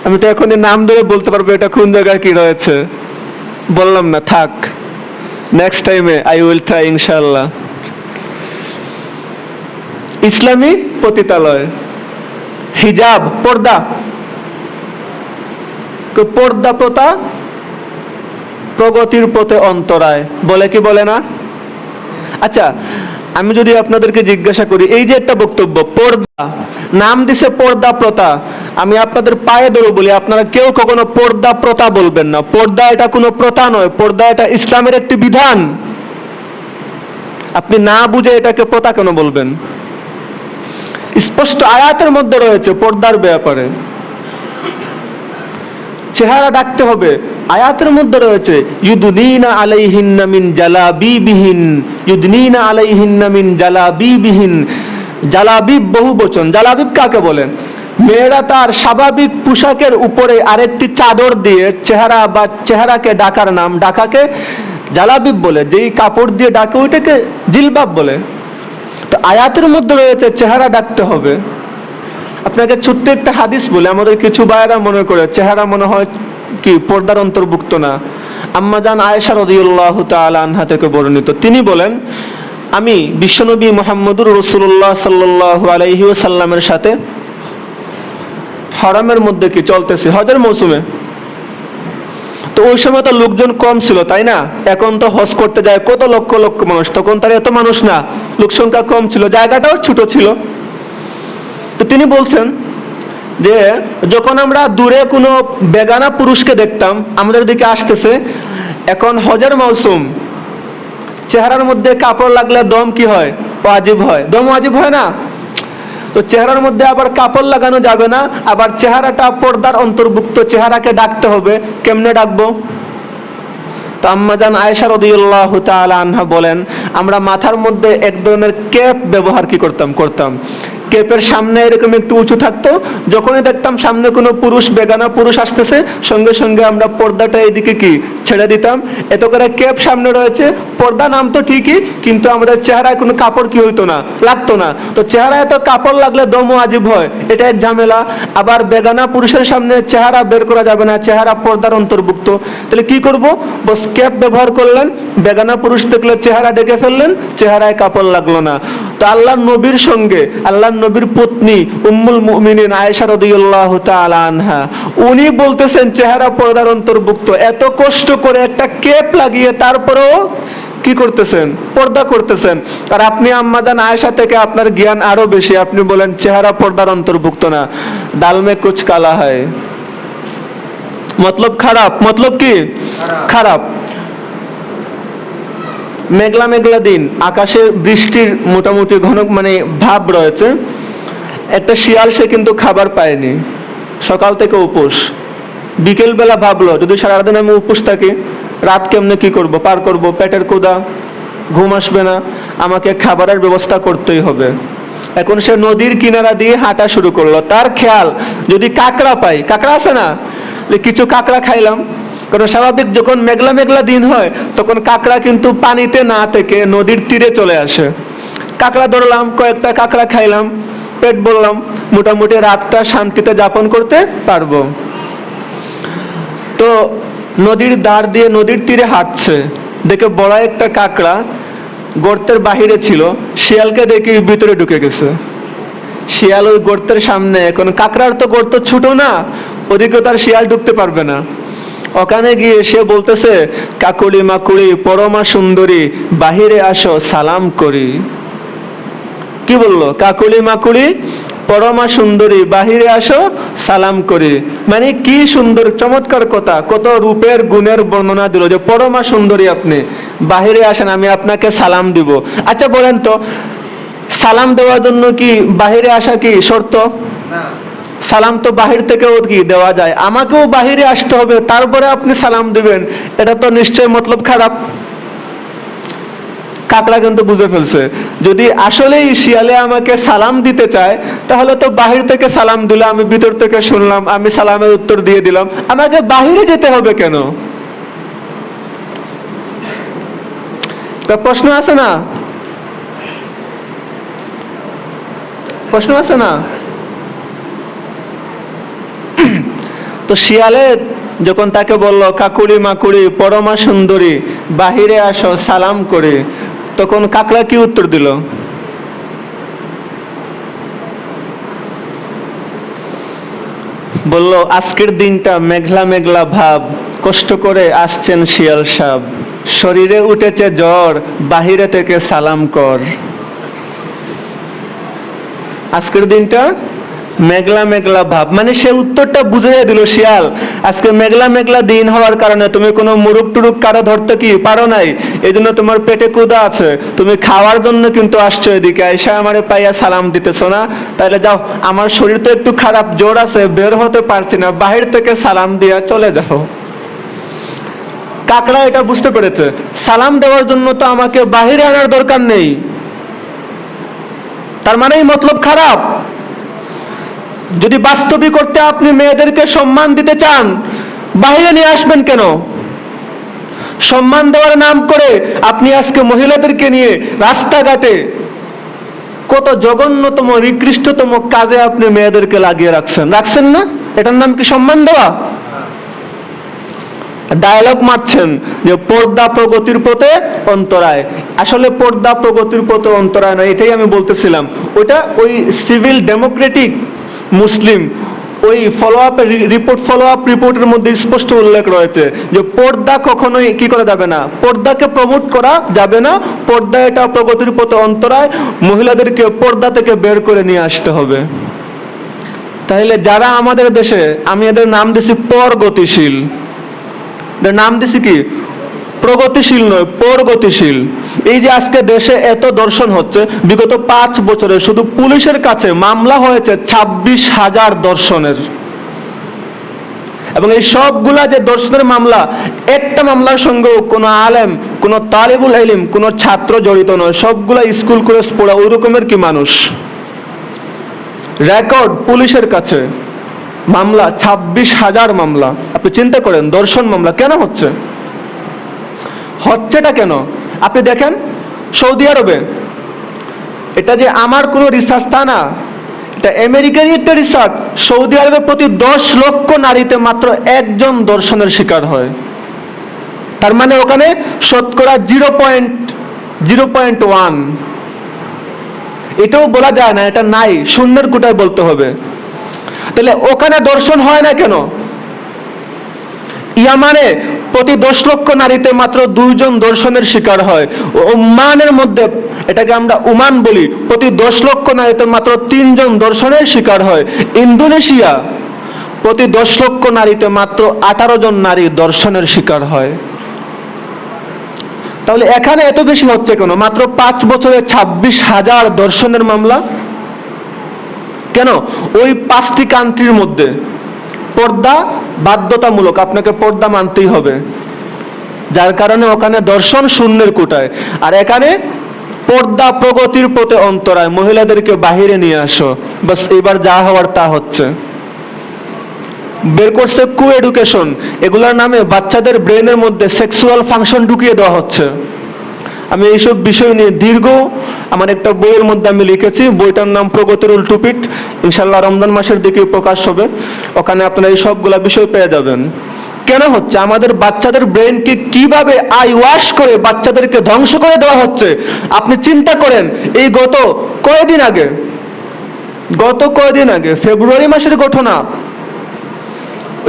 আমি তো এখনই নাম ধরে বলতে পারবো এটা কোন জায়গায় কি রয়েছে। বললাম না, থাক, নেক্সট টাইমে আই উইল ট্রাই ইনশাআল্লাহ। ইসলামী পতিতালয়, হিজাব, পর্দা, পর্দা প্রথা প্রগতির পথে অন্তরায়, বলে কি বলে না? আচ্ছা, আমি যদি আপনাদেরকে জিজ্ঞাসা করি, এই যে একটা বক্তব্য, পর্দা নাম দিছে পর্দা প্রথা, আমি আপনাদের পায়ে ধরে বলি, আপনারা কেউ কখনো পর্দা প্রথা বলবেন না। পর্দা এটা কোনো প্রথা নয়, পর্দা এটা ইসলামের একটি বিধান। আপনি না বুঝে এটাকে প্রথা কেন বলবেন? স্পষ্ট আয়াতের মধ্যে রয়েছে পর্দার ব্যাপারে, চেহারা ডাকতে হবে। আয়াতের মধ্যে রয়েছে ইউদনিনা আলাইহিন্না মিন জালাবিবিহিন, ইউদনিনা আলাইহিন্না মিন জালাবিবিহিন। জালাবিব বহু বচন। জালাবিব কাকে বলেন? মেয়েরা তার স্বাভাবিক পোশাকের উপরে আরেকটি চাদর দিয়ে চেহারা বা চেহারাকে ডাকার নাম, ডাকাকে জালাবিব বলে। যেই কাপড় দিয়ে ডাকে ওইটাকে জিলবাব বলে। তো আয়াতের মধ্যে রয়েছে চেহারা ডাকতে হবে। আপনাকে ছোট্ট একটা হাদিস বলে, আমাদের কিছু ভাইয়েরা মনে করে চেহারা মনে হয় কি পর্দার অন্তর্ভুক্ত না। আম্মা জান আয়েশা রাদিয়াল্লাহু তাআলা আনহা থেকে বর্ণিত, তিনি বলেন, আমি বিশ্বনবী মুহাম্মদুর রাসূলুল্লাহ সাল্লাল্লাহু আলাইহি ওয়াসাল্লামের সাথে হারামের মধ্যে কি চলতেছি, হজের মৌসুমে। তো ওই সময় তো লোকজন কম ছিল, তাই না? এখন তো হজ করতে যায় কত লক্ষ লক্ষ মানুষ, তখন তার এত মানুষ না, লোক সংখ্যা কম ছিল, জায়গাটাও ছোট ছিল। তো তিনি বলছেন যে যখন আমরা দূরে কোনো বেগানা পুরুষকে দেখতাম আমাদের দিকে আসতেছে, এখন হজের মৌসুম, চেহারার মধ্যে কাপড় লাগলে দম কি হয়, ওয়াজিব হয়। দম ওয়াজিব হয় না? তো চেহারার মধ্যে আবার কাপড় লাগানো যাবে না, আবার চেহারাটা পর্দার অন্তর্ভুক্ত, চেহারাকে ডাকতে হবে। কেমনে ডাকবো? তো আম্মা জান আয়েশা রাদিয়াল্লাহু তাআলা আনহা বলেন, আমরা মাথার মধ্যে এক ধরনের ক্যাপ ব্যবহার কি করতাম। ক্যাপের সামনে এরকম একটু উঁচু থাকতো, যখনই দেখতাম সামনে কোনো পুরুষ, বেগানা পুরুষ আসতেছে, সঙ্গে সঙ্গে আমরা পর্দাটা এদিকে কি ছেড়ে দিতাম। এত করে ক্যাপ সামনে রয়েছে, পর্দা নাম তো ঠিকই, কিন্তু আমাদের চেহারায় কোনো কাপড় কি হইতো না, লাগতো না। তো চেহারায় এত কাপড় লাগলে দমও আজীব হয়, এটা এক ঝামেলা। আবার বেগানা পুরুষের সামনে চেহারা বের করা যাবে না, চেহারা পর্দার অন্তর্ভুক্ত। তাহলে কি করব? বস ক্যাপ ব্যবহার করলেন, বেগানা পুরুষ দেখলে চেহারা ঢেকে ফেললেন, চেহারায় কাপড় লাগলো না। তো আল্লাহর নবীর সঙ্গে আল্লাহর নবীর পত্নী উম্মুল মুমিনিন আয়েশা রাদিয়াল্লাহু তাআলা আনহা, উনি বলতেছেন চেহারা পর্দার অন্তর্ভুক্ত। এত কষ্ট করে একটা ক্যাপ লাগিয়ে তারপরেও কি করতেছেন? পর্দা করতেছেন। আর আপনি আম্মাজান আয়েশা থেকে আপনার জ্ঞান আরো বেশি, আপনি বলেন চেহারা পর্দার অন্তর্ভুক্ত না। ডাল মে কুছ কালা হয়, মতলব খারাপ। মতলব কি খারাপ। মেঘলা মেঘলা দিন, আকাশে বৃষ্টির মোটামুটি ঘন মানে ভাব রয়েছে। একটা শিয়াল, সে কিন্তু খাবার পায়নি, সকাল থেকে উপোস। বিকেল বেলা ভাবলো যদি সারাদিন আমি উপোস থাকি, রাত কেমনে কি করব, পার করব, পেটের ক্ষুধা, ঘুম আসবে না, আমাকে খাবারের ব্যবস্থা করতেই হবে। এখন সে নদীর কিনারা দিয়ে হাঁটা শুরু করলো। তার খেয়াল যদি কাঁকড়া পাই, কাঁকড়া আছে না, কিছু কাঁকড়া খাইলাম। কারণ স্বাভাবিক যখন মেঘলা মেঘলা দিন হয় তখন কাঁকড়া কিন্তু পানিতে না থেকে নদীর তীরে চলে আসে। কাঁকড়া ধরলাম, কয়েকটা কাঁকড়া খাইলাম, পেট ভরলাম, মোটামুটি রাতটা শান্তিতে যাপন করতে পারবো। তো নদীর ধার দিয়ে নদীর তীরে হাঁটছে, দেখে বড় একটা কাঁকড়া গর্তের বাহিরে ছিল, শিয়ালকে দেখে ভিতরে ঢুকে গেছে। শিয়াল ওই গর্তের সামনে, এখন কাঁকড়ার তো গর্ত ছোট না, ওদিকে তার শিয়াল ঢুকতে পারবে না। ওখানে গিয়ে সে বলতেছে, কাকুলি মাকুড়ি পরমা সুন্দরী বাহিরে আসো সালাম করি। কি বললো? কাকুলি মাকুড়ি পরমা সুন্দরী বাহিরে আসো সালাম করি। মানে কি সুন্দর চমৎকার কথা, কত রূপের গুণের বর্ণনা দিল যে পরমা সুন্দরী আপনি বাহিরে আসেন, আমি আপনাকে সালাম দিব। আচ্ছা বলেন তো, সালাম দেওয়ার জন্য কি বাহিরে আসা কি শর্ত? সালাম তো বাহির থেকেও কি দেওয়া যায়, আমাকেও বাহিরে আসতে হবে, তারপরে আপনি সালাম দিবেন। এটা তো নিশ্চয় মতলব খারাপ। কাকড়া কিন্তু বুঝে ফেলছে, যদি আসলেই শিয়ালে আমাকে সালাম দিতে চায় তাহলে তো বাহির থেকে সালাম দিলে, আমি ভিতর থেকে শুনলাম, আমি সালামের উত্তর দিয়ে দিলাম, আমাকে বাহিরে যেতে হবে কেন? প্রশ্ন আছে না? প্রশ্ন আছে না? তো শিয়ালে যখন তাকে বললো কাকুড়ি মাকুড়ি পরমা সুন্দরী বাহিরে আসো সালাম করে, তখন কাকড়া কি উত্তর দিল? বলল, আজকের দিনটা মেঘলা মেঘলা ভাব, কষ্ট করে আসছেন শিয়াল সাহেব, শরীরে উঠেছে জ্বর, বাহিরে থেকে সালাম কর। আজকের দিনটা মেঘলা মেঘলা ভাব, মানে সে উত্তরটা বুঝিয়ে দিল, শিয়াল আজকে মেঘলা মেঘলা দিন হওয়ার কারণে তুমি কোনো মুরুক টুরুক কারো ধরতে কি পারো নাই, এই জন্য তোমার পেটে ক্ষুধা আছে, তুমি খাওয়ার জন্য কিন্তু আসছো এদিকে, আইসা আমারে পাইয়া সালাম দিতেছো না, তাহলে যাও, আমার শরীর তো একটু খারাপ, জ্বর আছে, বের হতে পারছি না, বাহির থেকে সালাম দিয়া চলে যাও। কাকড়া এটা বুঝতে পেরেছে, সালাম দেওয়ার জন্য তো আমাকে বাহিরে আনার দরকার নেই, তার মানে এই মতলব খারাপ। যদি বাস্তবিক করতে আপনি মেয়েদেরকে সম্মান দিতে চান, বাহিরে নিয়ে আসবেন কেন? সম্মান দেওয়ার নাম করে আপনি আজকে মহিলাদেরকে নিয়ে রাস্তাঘাটে কত জঘন্যতম নিকৃষ্টতম কাজে আপনি মেয়েদেরকে লাগিয়ে রাখছেন না? এটার নাম কি সম্মান দেওয়া? ডায়লগ মারছেন যে পর্দা প্রগতির পথে অন্তরায়। আসলে পর্দা প্রগতির পথে অন্তরায় নয়, এটাই আমি বলতেছিলাম। ওটা ওই সিভিল ডেমোক্রেটিক মুসলিম ওই ফলো আপ রিপোর্টের মধ্যে স্পষ্ট উল্লেখ রয়েছে যে পর্দা কখনোই কি করা যাবে না, পর্দাকে প্রমোট করা যাবে না, পর্দা এটা প্রগতির পথে অন্তরায়, মহিলাদেরকে পর্দা থেকে বের করে নিয়ে আসতে হবে। তাহলে যারা আমাদের দেশে, আমি এদের নাম দিছি পরগতিশীল, নাম দিছি কি প্রগতিশীল নয়, পরগতিশীল। এই যে আজকে দেশে এত দর্শন হচ্ছে, বিগত 5 বছরে শুধু পুলিশের কাছে মামলা হয়েছে 26,000 দর্শনের, এবং এই সবগুলা যে দর্শনের মামলা, একটা মামলার সঙ্গেও কোনো আলেম, কোনো তালিবুল ইলম, কোনো ছাত্র জড়িত নয়, সবগুলা স্কুল কলেজ পড়া ওই রকমের কি মানুষ। রেকর্ড পুলিশের কাছে মামলা 26,000 মামলা। আপনি চিন্তা করেন, ধর্ষণ মামলা কেন হচ্ছে, হচ্ছেটা কেন? আপনি দেখেন সৌদি আরবে, এটা যে আমার কোনো রিসার্চ তা না, এটা আমেরিকারই একটা রিসার্চ। সৌদি আরবে প্রতি 10 লক্ষ নারীতে মাত্র একজন ধর্ষণের শিকার হয়। তার মানে ওখানে শতকরা 0.1। এটাও বলা যায় না, এটা নাই, শূন্যের কোটায় বলতে হবে। তাহলে ওখানে ধর্ষণ হয় না কেন? ইয়ামানে প্রতি 10 লক্ষ নারীতে মাত্র 2 জন ধর্ষণের শিকার হয়। ওমানের মধ্যে, এটাকে আমরা ওমান বলি, প্রতি 10 লক্ষ নারীতে মাত্র 3 জন ধর্ষণের শিকার হয়। ইন্দোনেশিয়া প্রতি 10 লক্ষ নারীতে মাত্র 18 জন নারী ধর্ষণের শিকার হয়। তাহলে এখানে এত বেশি হচ্ছে কেন? মাত্র 5 বছরে 26,000 ধর্ষণের মামলা কেন? ওই 5টি কান্ট্রির মধ্যে পর্দা বাধ্যতামূলক, আপনাকে পর্দা মানতেই হবে, যার কারণে ওখানে ধর্ষণ শূন্যের কোটায়। আর এখানে পর্দা প্রগতির পথে অন্তরায়, মহিলাদেরকে বাহিরে নিয়ে আসো, বাস এবার যা হওয়ার তা হচ্ছে। বের করছে কো এডুকেশন, এগুলোর নামে বাচ্চাদের ব্রেনের মধ্যে সেক্সুয়াল ফাংশন ঢুকিয়ে দেওয়া হচ্ছে। আমি এইসব বিষয় নিয়ে দীর্ঘ আমার একটা বইয়ের মধ্যে আমি লিখেছি, বইটার নাম প্রগতির উল্টোপিঠ। ইনশাল্লাহ রমজান মাসের দিকে প্রকাশ হবে, ওখানে আপনারা এই সবগুলা বিষয় পেয়ে যাবেন। কেন হচ্ছে? আমাদের বাচ্চাদের ব্রেনকে কিভাবে আই ওয়াশ করে বাচ্চাদেরকে ধ্বংস করে দেওয়া হচ্ছে। আপনি চিন্তা করেন, এই গত কয়েকদিন আগে ফেব্রুয়ারি মাসের ঘটনা,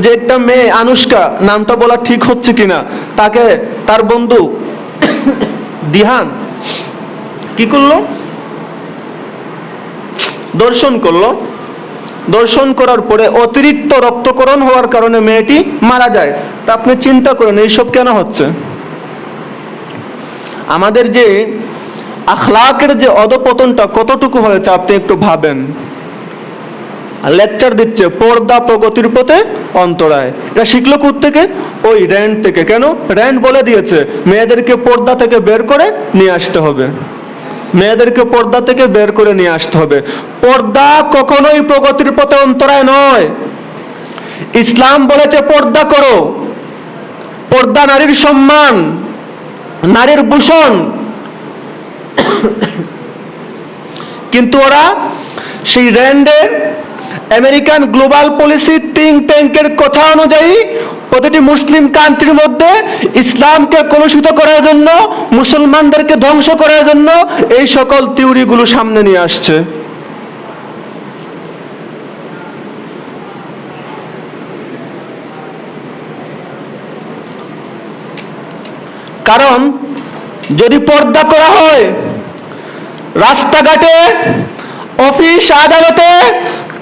যে একটা মেয়ে আনুষ্কা, নামটা বলা ঠিক হচ্ছে কিনা, তাকে তার বন্ধু দিহান কি করলো? দর্শন করার পরে অতিরিক্ত রক্তক্ষরণ হওয়ার কারণে মেয়েটি মারা যায়। তা আপনি চিন্তা করেন এইসব কেন হচ্ছে? আমাদের যে আখলাকের যে অধপতনটা কতটুকু হয়েছে আপনি একটু ভাবেন। লেকচার দিচ্ছে পর্দা প্রগতির পথে অন্তরায়, এটা শিখলো কোত্থেকে? ওই র্যান্ড থেকে। কেন? র্যান্ড বলে দিয়েছে মেয়েদেরকে পর্দা থেকে বের করে নিয়ে আসতে হবে, মেয়েদেরকে পর্দা থেকে বের করে নিয়ে আসতে হবে। পর্দা কখনোই প্রগতির পথে অন্তরায় নয়। ইসলাম বলেছে পর্দা করো, পর্দা নারীর সম্মান, নারীর ভূষণ। কিন্তু ওরা সেই র্যান্ডের আমেরিকান গ্লোবাল পলিসি থিঙ্ক ট্যাঙ্কের কথা অনুযায়ী প্রতিটি মুসলিম কান্ট্রির মধ্যে ইসলামকে কলুষিত করার জন্য, মুসলমানদেরকে ধ্বংস করার জন্য এই সকল থিওরিগুলো সামনে নিয়ে আসছে। কারণ যদি পর্দা করা হয় রাস্তাঘাটে, অফিস আদালতে,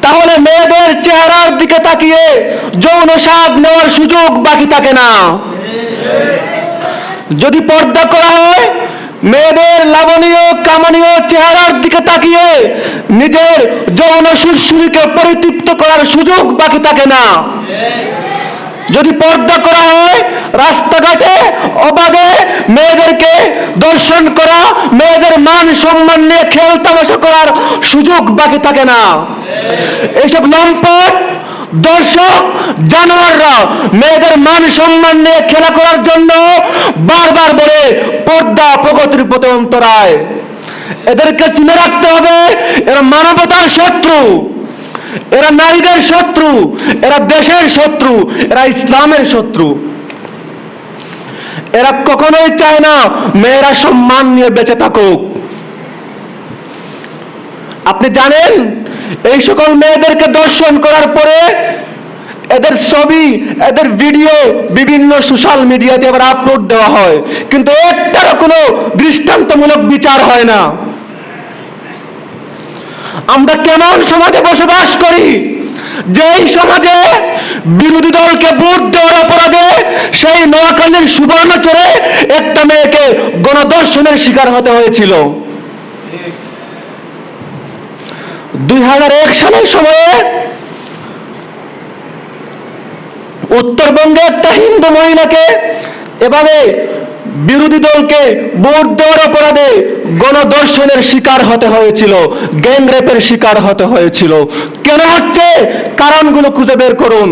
তাহলে মেয়েদের চেহারার দিকে তাকিয়ে যৌন স্বাদ নেওয়ার সুযোগ বাকি থাকে না। যদি পর্দা করা হয় মেয়েদের লাবণীয় কামনীয় চেহারার দিকে তাকিয়ে নিজের যৌন সুরসুরিকে পরিতৃপ্ত করার সুযোগ বাকি থাকে না। যদি পর্দা করা হয় রাস্তাঘাটে অবাধে মেয়েদেরকে দর্শন করা, মেয়েদের মান সম্মান নিয়ে খেল তামাশা করার সুযোগ বাকি থাকে না। এইসব লম্পট দর্শক জানোয়াররা মেয়েদের মান সম্মান নিয়ে খেলা করার জন্য বারবার বলে পর্দা প্রগতির পথে অন্তরায়। এদেরকে চিনে রাখতে হবে, এরা মানবতার শত্রু, এরা নারীদের শত্রু, এরা দেশের শত্রু, এরা ইসলামের শত্রু। এরা কখনোই চায় না মেয়েরা সম্মান নিয়ে বেঁচে থাকুক। আপনি জানেন এই সকল মেয়েদেরকে দর্শন করার পরে এদের ছবি, এদের ভিডিও বিভিন্ন সোশ্যাল মিডিয়াতে আবার আপলোড দেওয়া হয়, কিন্তু একটারও কোনো দৃষ্টান্তমূলক বিচার হয় না। আমরা কেমন সমাজে বসবাস করি, যেই সমাজে বিরোধী দলকে ভোট দেওয়ার অপরাধে সেই নোয়াখালীর সুবর্ণচরে একটা মেয়েকে গণধর্ষণের শিকার হতে হয়েছিল। 2001 সালের সময়ে উত্তরবঙ্গে একটা হিন্দু মহিলাকে এভাবে বিরোধী দলকে ভোট দেওয়ার অপরাধে গণধর্ষণের শিকার হতে হয়েছিল, গ্যাংরেপের শিকার হতে হয়েছিল। কেন হচ্ছে? কারণগুলো খুঁজে বের করুন।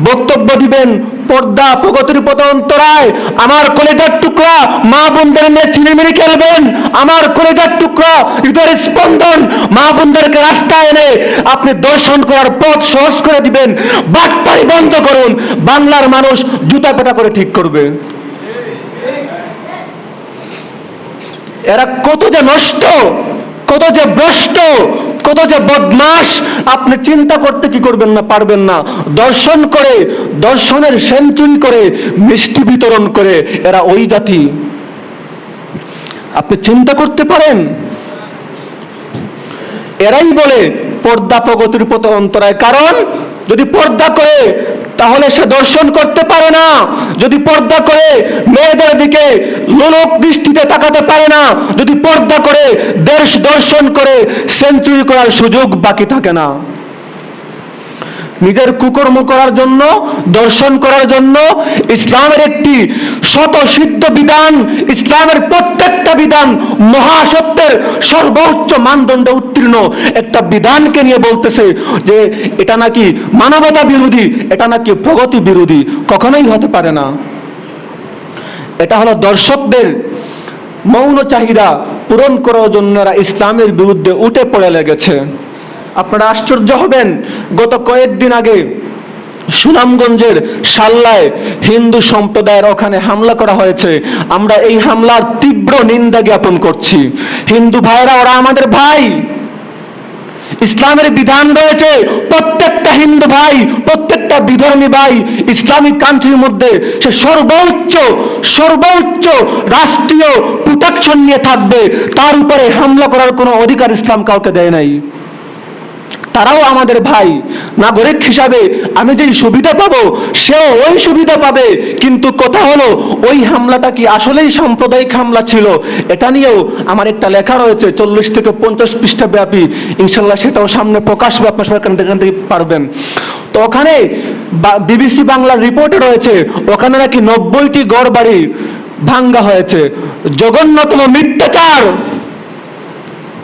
বক্তব্য দিবেন পর্দা প্রগতির পথ অন্তরায়, আমার কলেজার টুকরা মা বোনদের নিয়ে ছিনিমিনি খেলবেন, আমার কলেজার টুকরা হৃদয়ের স্পন্দন মা বোনদেরকে রাস্তায় এনে আপনি দর্শন করার পথ সহজ করে দিবেন। বাটপাড়ি বন্ধ করুন, বাংলার মানুষ জুতা পেটা করে ঠিক করবে। এরা কত যে নষ্ট, কত যে ভ্রষ্ট, কত যে বদমাশ, আপনি চিন্তা করতে কি করবেন না, পারবেন না। দর্শন করে, দর্শনের সেঞ্চুরি করে, মিষ্টি বিতরণ করে এরা ওই জাতি। আপনি চিন্তা করতে পারেন? এরাই বলে পর্দা প্রগতির পথ অন্তরায়। কারণ যদি পর্দা করে তাহলে সে দর্শন করতে পারে না, যদি পর্দা করে মেয়েদের দিকে লোলক দৃষ্টিতে তাকাতে পারে না, যদি পর্দা করে দেশ দর্শন করে সেঞ্চুরি করার সুযোগ বাকি থাকে না। নিজের কুকর্ম করার জন্য, দর্শন করার জন্য ইসলামের একটি স্বতঃসিদ্ধ বিধান, ইসলামের প্রত্যেকটা বিধান মহাসত্যের সর্বোচ্চ মানদণ্ডে উত্তীর্ণ একটা বিধানকে নিয়ে বলতেছে যে এটা নাকি মানবতা বিরোধী, এটা নাকি প্রগতি বিরোধী। কখনোই হতে পারে না। এটা হলো দর্শকদের মৌন চাহিদা পূরণ করার জন্য এরা ইসলামের বিরুদ্ধে উঠে পড়ে লেগেছে। আপনারা আশ্চর্য হবেন, গত কয়েকদিন আগে সুনামগঞ্জের সাল্লায় হিন্দু সম্প্রদায়ের ওখানে হামলা করা হয়েছে। আমরা এই হামলার তীব্র নিন্দা জ্ঞাপন করছি। হিন্দু ভাইরা ওরা আমাদের ভাই, ইসলামের বিধান রয়েছে প্রত্যেকটা হিন্দু ভাই, প্রত্যেকটা বিধর্মী ভাই ইসলামিক কান্ট্রির মধ্যে সে সর্বোচ্চ রাষ্ট্রীয় প্রোটেকশন নিয়ে থাকবে। তার উপরে হামলা করার কোনো অধিকার ইসলাম কাউকে দেয় নাই। তারাও আমাদের ভাই, নাগরিক হিসাবে আমি যেই সুবিধা পাবো সেও ওই সুবিধা পাবে। কিন্তু কথা হলো ওই হামলাটা কি আসলেই সাম্প্রদায়িক হামলা ছিল? এটা নিয়েও আমার একটা লেখা রয়েছে 40 থেকে 50 পৃষ্ঠা ব্যাপী, ইনশাল্লাহ সেটাও সামনে প্রকাশ হবে, আপনার সবাই দেখতে পারবেন। তো ওখানে বিবিসি বাংলার রিপোর্টে রয়েছে ওখানে নাকি 90টি গড় বাড়ি ভাঙ্গা হয়েছে। জঘন্যতম মিথ্যাচার।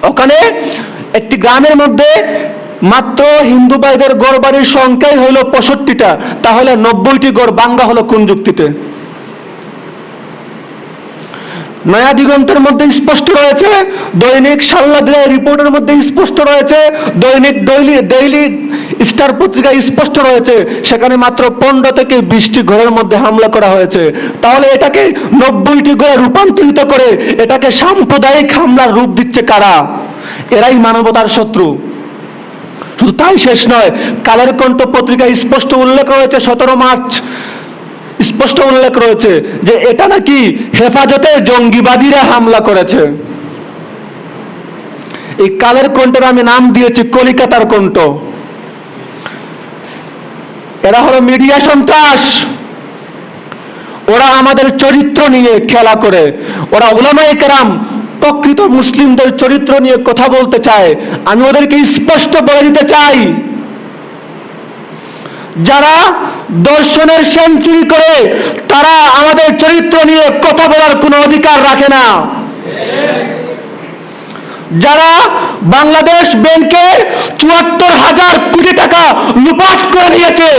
ওখানে একটি গ্রামের মধ্যে মাত্র হিন্দু ভাইদের গড় বাড়ির সংখ্যাই হলো 65টা, তাহলে 90টি গড় ভাঙ্গা হলো কোন যুক্তিতে? নয়া দিগন্তের মধ্যে স্পষ্ট রয়েছে, দৈনিক সাল্লাদিনের রিপোর্টের মধ্যে স্পষ্ট রয়েছে, দৈনিক ডেইলি স্টার পত্রিকায় স্পষ্ট রয়েছে, সেখানে মাত্র 15 থেকে 20টি ঘরের মধ্যে হামলা করা হয়েছে। তাহলে এটাকে 90টি ঘরে রূপান্তরিত করে এটাকে সাম্প্রদায়িক হামলার রূপ দিচ্ছে কারা? এরাই মানবতার শত্রু। শুধু তাই শেষ নয়, কালের কণ্ঠ পত্রিকায় স্পষ্ট উল্লেখ রয়েছে 17 মার্চ স্পষ্ট উল্লেখ রয়েছে যে এটা নাকি হেফাজতের জঙ্গিবাদীরা হামলা করেছে। এই কালের কণ্ঠের আমি নাম দিয়েছি কলিকাতার কণ্ঠ। এরা হলো মিডিয়া সন্ত্রাস। ওরা আমাদের চরিত্র নিয়ে খেলা করে। ওরা উলামায়ে কেরাম প্রকৃত মুসলিমদের চরিত্র নিয়ে কথা বলতে চায়। আমি ওদেরকে স্পষ্ট বলে দিতে চাই, যারা দর্শনের সেঞ্চুরি করে তারা আমাদের চরিত্র নিয়ে কথা বলার কোনো অধিকার রাখে না। যারা বাংলাদেশ ব্যাংকের 74,000 কোটি টাকা লুপাট করে নিয়েছে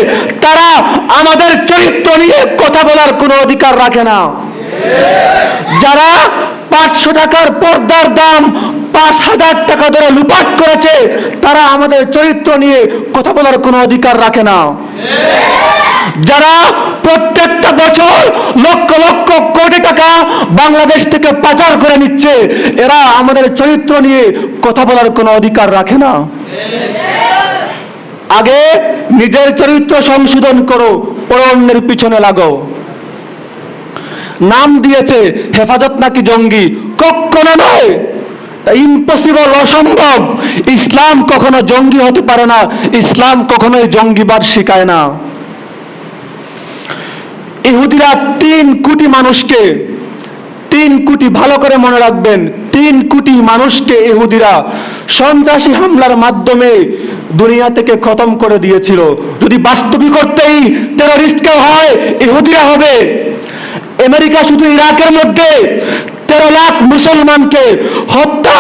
তারা আমাদের চরিত্র নিয়ে কথা বলার কোনো অধিকার রাখে না। যারা 500 টাকার পর্দার দাম 5,000 টাকা ধরে লুপাট করেছে তারা আমাদের চরিত্র নিয়ে কথা বলার কোনো অধিকার রাখে না। যারা প্রত্যেকটা বছর লক্ষ লক্ষ কোটি টাকা বাংলাদেশ থেকে পাচার করে নিচ্ছে এরা আমাদের চরিত্র নিয়ে কথা বলার কোনো অধিকার রাখে না। আগে নিজের চরিত্র সংশোধন করো, পরে অন্যের পিছনে লাগো। নাম দিয়েছে হেফাজত নাকি জঙ্গি, কখনো নয়, ইম্পসিবল, অসম্ভব। ইসলাম কখনো জঙ্গি হতে পারে না, ইসলাম কখনোই জঙ্গিবাদ শেখায় না। ইহুদিরা 3 কোটি মানুষকে, 3 কোটি, ভালো করে মনে রাখবেন, 3 কোটি মানুষকে ইহুদিরা সন্ত্রাসী হামলার মাধ্যমে দুনিয়া থেকে খতম করে দিয়েছিল। যদি বাস্তবিক অর্থেই টেররিস্ট কেউ হয় ইহুদিরা হবে। আমেরিকা শুধু ইরাকের মধ্যে 13 লাখ মুসলমানকে হত্যা,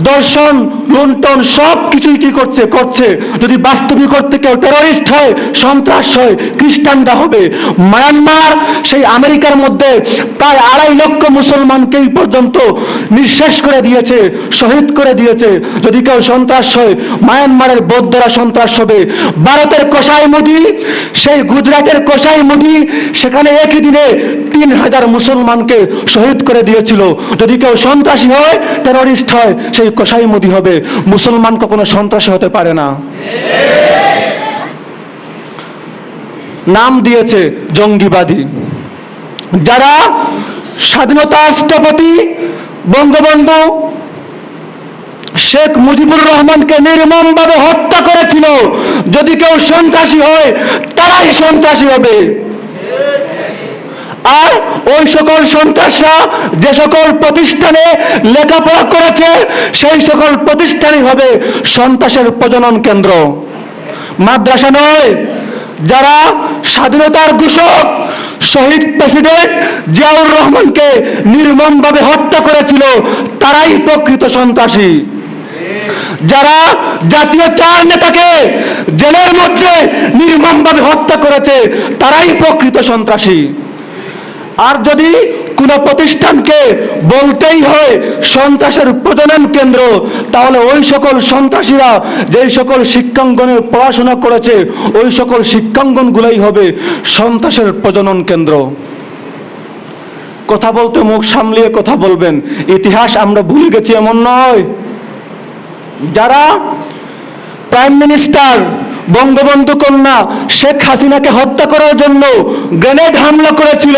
দর্শন, লুণ্ঠন সব কিছুই কি করছে। যদি বাস্তবিক করতে কেউ টেরোরিস্ট হয়, সন্ত্রাস হয়, খ্রিস্টানরা হবে। মায়ানমার সেই আমেরিকার মধ্যে প্রায় 2.5 লক্ষ মুসলমানকে এই পর্যন্ত নিঃশেষ করে দিয়েছে, শহীদ করে দিয়েছে। যদি কেউ সন্ত্রাস হয়, মায়ানমারের বৌদ্ধরা সন্ত্রাস হবে। ভারতের কসাই মুদি, সেই গুজরাটের কসাই মুদি, সেখানে একই দিনে 3000 মুসলমানকে শহীদ করে দিয়েছিল। যদি কেউ সন্ত্রাসী হয়, টেরোরিস্ট হয়, সেই কসাই মুদি হবে। মুসলমান কখনো সন্ত্রাসী হতে পারে না। নাম দিয়েছে জঙ্গিবাদী। যারা স্বাধীনতা স্থপতি বঙ্গবন্ধু শেখ মুজিবুর রহমানকে নির্মমভাবে হত্যা করেছিল, যদি কেউ সন্ত্রাসী হয়, তারাই সন্ত্রাসী হবে। আর ওই সকল সন্ত্রাসরা যে সকল প্রতিষ্ঠানে লেখাপড়া করেছে, সেই সকল প্রতিষ্ঠানই হবে সন্ত্রাসের প্রজনন কেন্দ্র, মাদ্রাসা নয়। যারা স্বাধীনতার ঘোষক শহীদ প্রেসিডেন্ট জিয়াউর রহমানকে নির্মমভাবে হত্যা করেছিল, তারাই প্রকৃত সন্ত্রাসী। যারা জাতীয় 4 নেতাকে জেলের মধ্যে নির্মমভাবে হত্যা করেছে, তারাই প্রকৃত সন্ত্রাসী। আর যদি কোন প্রতিষ্ঠানকে বলতেই হয় সন্ত্রাসের প্রজনন কেন্দ্র, তাহলে ওই সকল সন্ত্রাসীরা যেই সকল শিক্ষাঙ্গনে পড়াশোনা করেছে, ওই সকল শিক্ষাঙ্গনগুলোই হবে সন্ত্রাসের প্রজনন কেন্দ্র। কথা বলতে মুখ সামলিয়ে কথা বলবেন। ইতিহাস আমরা ভুলে গেছি এমন নয়। যারা প্রাইম মিনিস্টার বঙ্গবন্ধু কন্যা শেখ হাসিনাকে হত্যা করার জন্য গ্রেনেড হামলা করেছিল,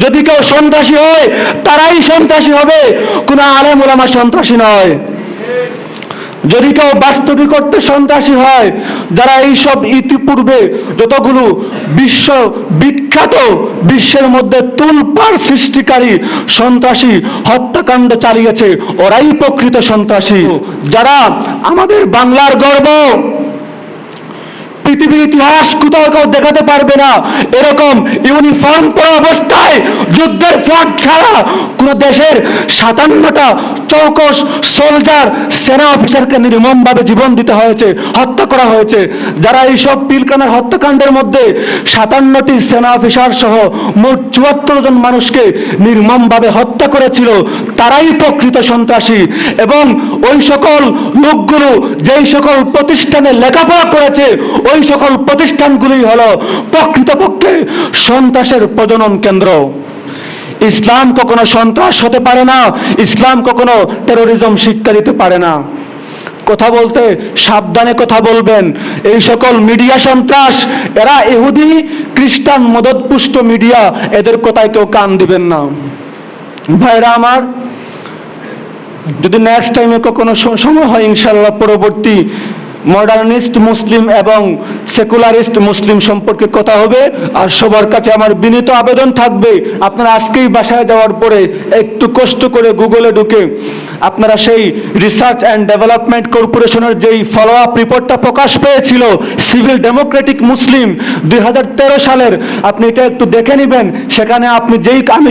যদি কেউ সন্ত্রাসী হয়, তারাই সন্ত্রাসী হবে, কোনো আলেম ওলামা সন্ত্রাসী নয়। যদি কেউ বাস্তবিক অর্থে সন্ত্রাসী হয়, যারা এইসব ইতিপূর্বে যতগুলো বিখ্যাত বিশ্বের মধ্যে তুলপাড় সৃষ্টিকারী সন্ত্রাসী হত্যাকাণ্ড চালিয়েছে, ওরাই প্রকৃত সন্ত্রাসী। যারা আমাদের বাংলার গর্ব, পৃথিবীর ইতিহাস কোথাও কেউ দেখাতে পারবে না এরকম ইউনিফর্ম পরা অবস্থায় যুদ্ধের ফ্ল্যাগ ছাড়া কোন দেশের 57টা চৌকস সোলজার সেনা অফিসারকে নির্মমভাবে জীবন দিতে হয়েছে, হত্যা করা হয়েছে। যারা এইসব পিলখানার হত্যাকাণ্ডের মধ্যে 57টি সেনা অফিসার সহ মোট 74 জন মানুষকে নির্মমভাবে হত্যা করেছিল, তারাই প্রকৃত সন্ত্রাসী। এবং ওই সকল লোকগুলো যেই সকল প্রতিষ্ঠানে লেখাপড়া করেছে, ওই সকল প্রতিষ্ঠানগুলি হলো প্রকৃতপক্ষে সন্ত্রাসের প্রজনন কেন্দ্র। ইসলাম কখনো সন্ত্রাস হতে পারে না, ইসলাম কখনো টেরোরিজম শিক্ষা দিতে পারে না। কথা বলতে সাবধানে কথা বলবেন। এই সকল মিডিয়া সন্ত্রাস, এরা ইহুদি খ্রিস্টান মদতপুষ্ট মিডিয়া, এদের কথায় কেউ কান দিবেন না। ভাইরা আমার, যদি নেক্সট টাইমে কখনো সময় হয়, ইনশাআল্লাহ পরবর্তী মডার্নিস্ট মুসলিম এবং সেকুলারিস্ট মুসলিম সম্পর্কে কথা হবে। আর সবার কাছে আমার বিনীত আবেদন থাকবে, আপনারা আজকেই বাসায় যাওয়ার পরে একটু কষ্ট করে গুগলে ঢুকে আপনারা সেই রিসার্চ অ্যান্ড ডেভেলপমেন্ট কর্পোরেশনের যেই ফলো আপ রিপোর্টটা প্রকাশ পেয়েছিল সিভিল ডেমোক্রেটিক মুসলিম 2013 সালের, আপনি এটা একটু দেখে নেবেন। সেখানে আমি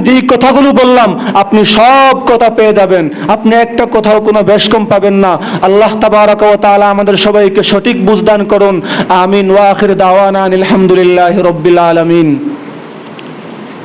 যেই কথাগুলো বললাম, আপনি সব কথা পেয়ে যাবেন, আপনি একটা কোথাও কোনো বেশকম পাবেন না। আল্লাহ তাবারাক ওয়া তাআলা আমাদের সবাইকে সঠিক বুঝদান করুন। আমিন ওয়া আখির দাওয়ানা আলহামদুলিল্লাহি রাব্বিল আলামিন।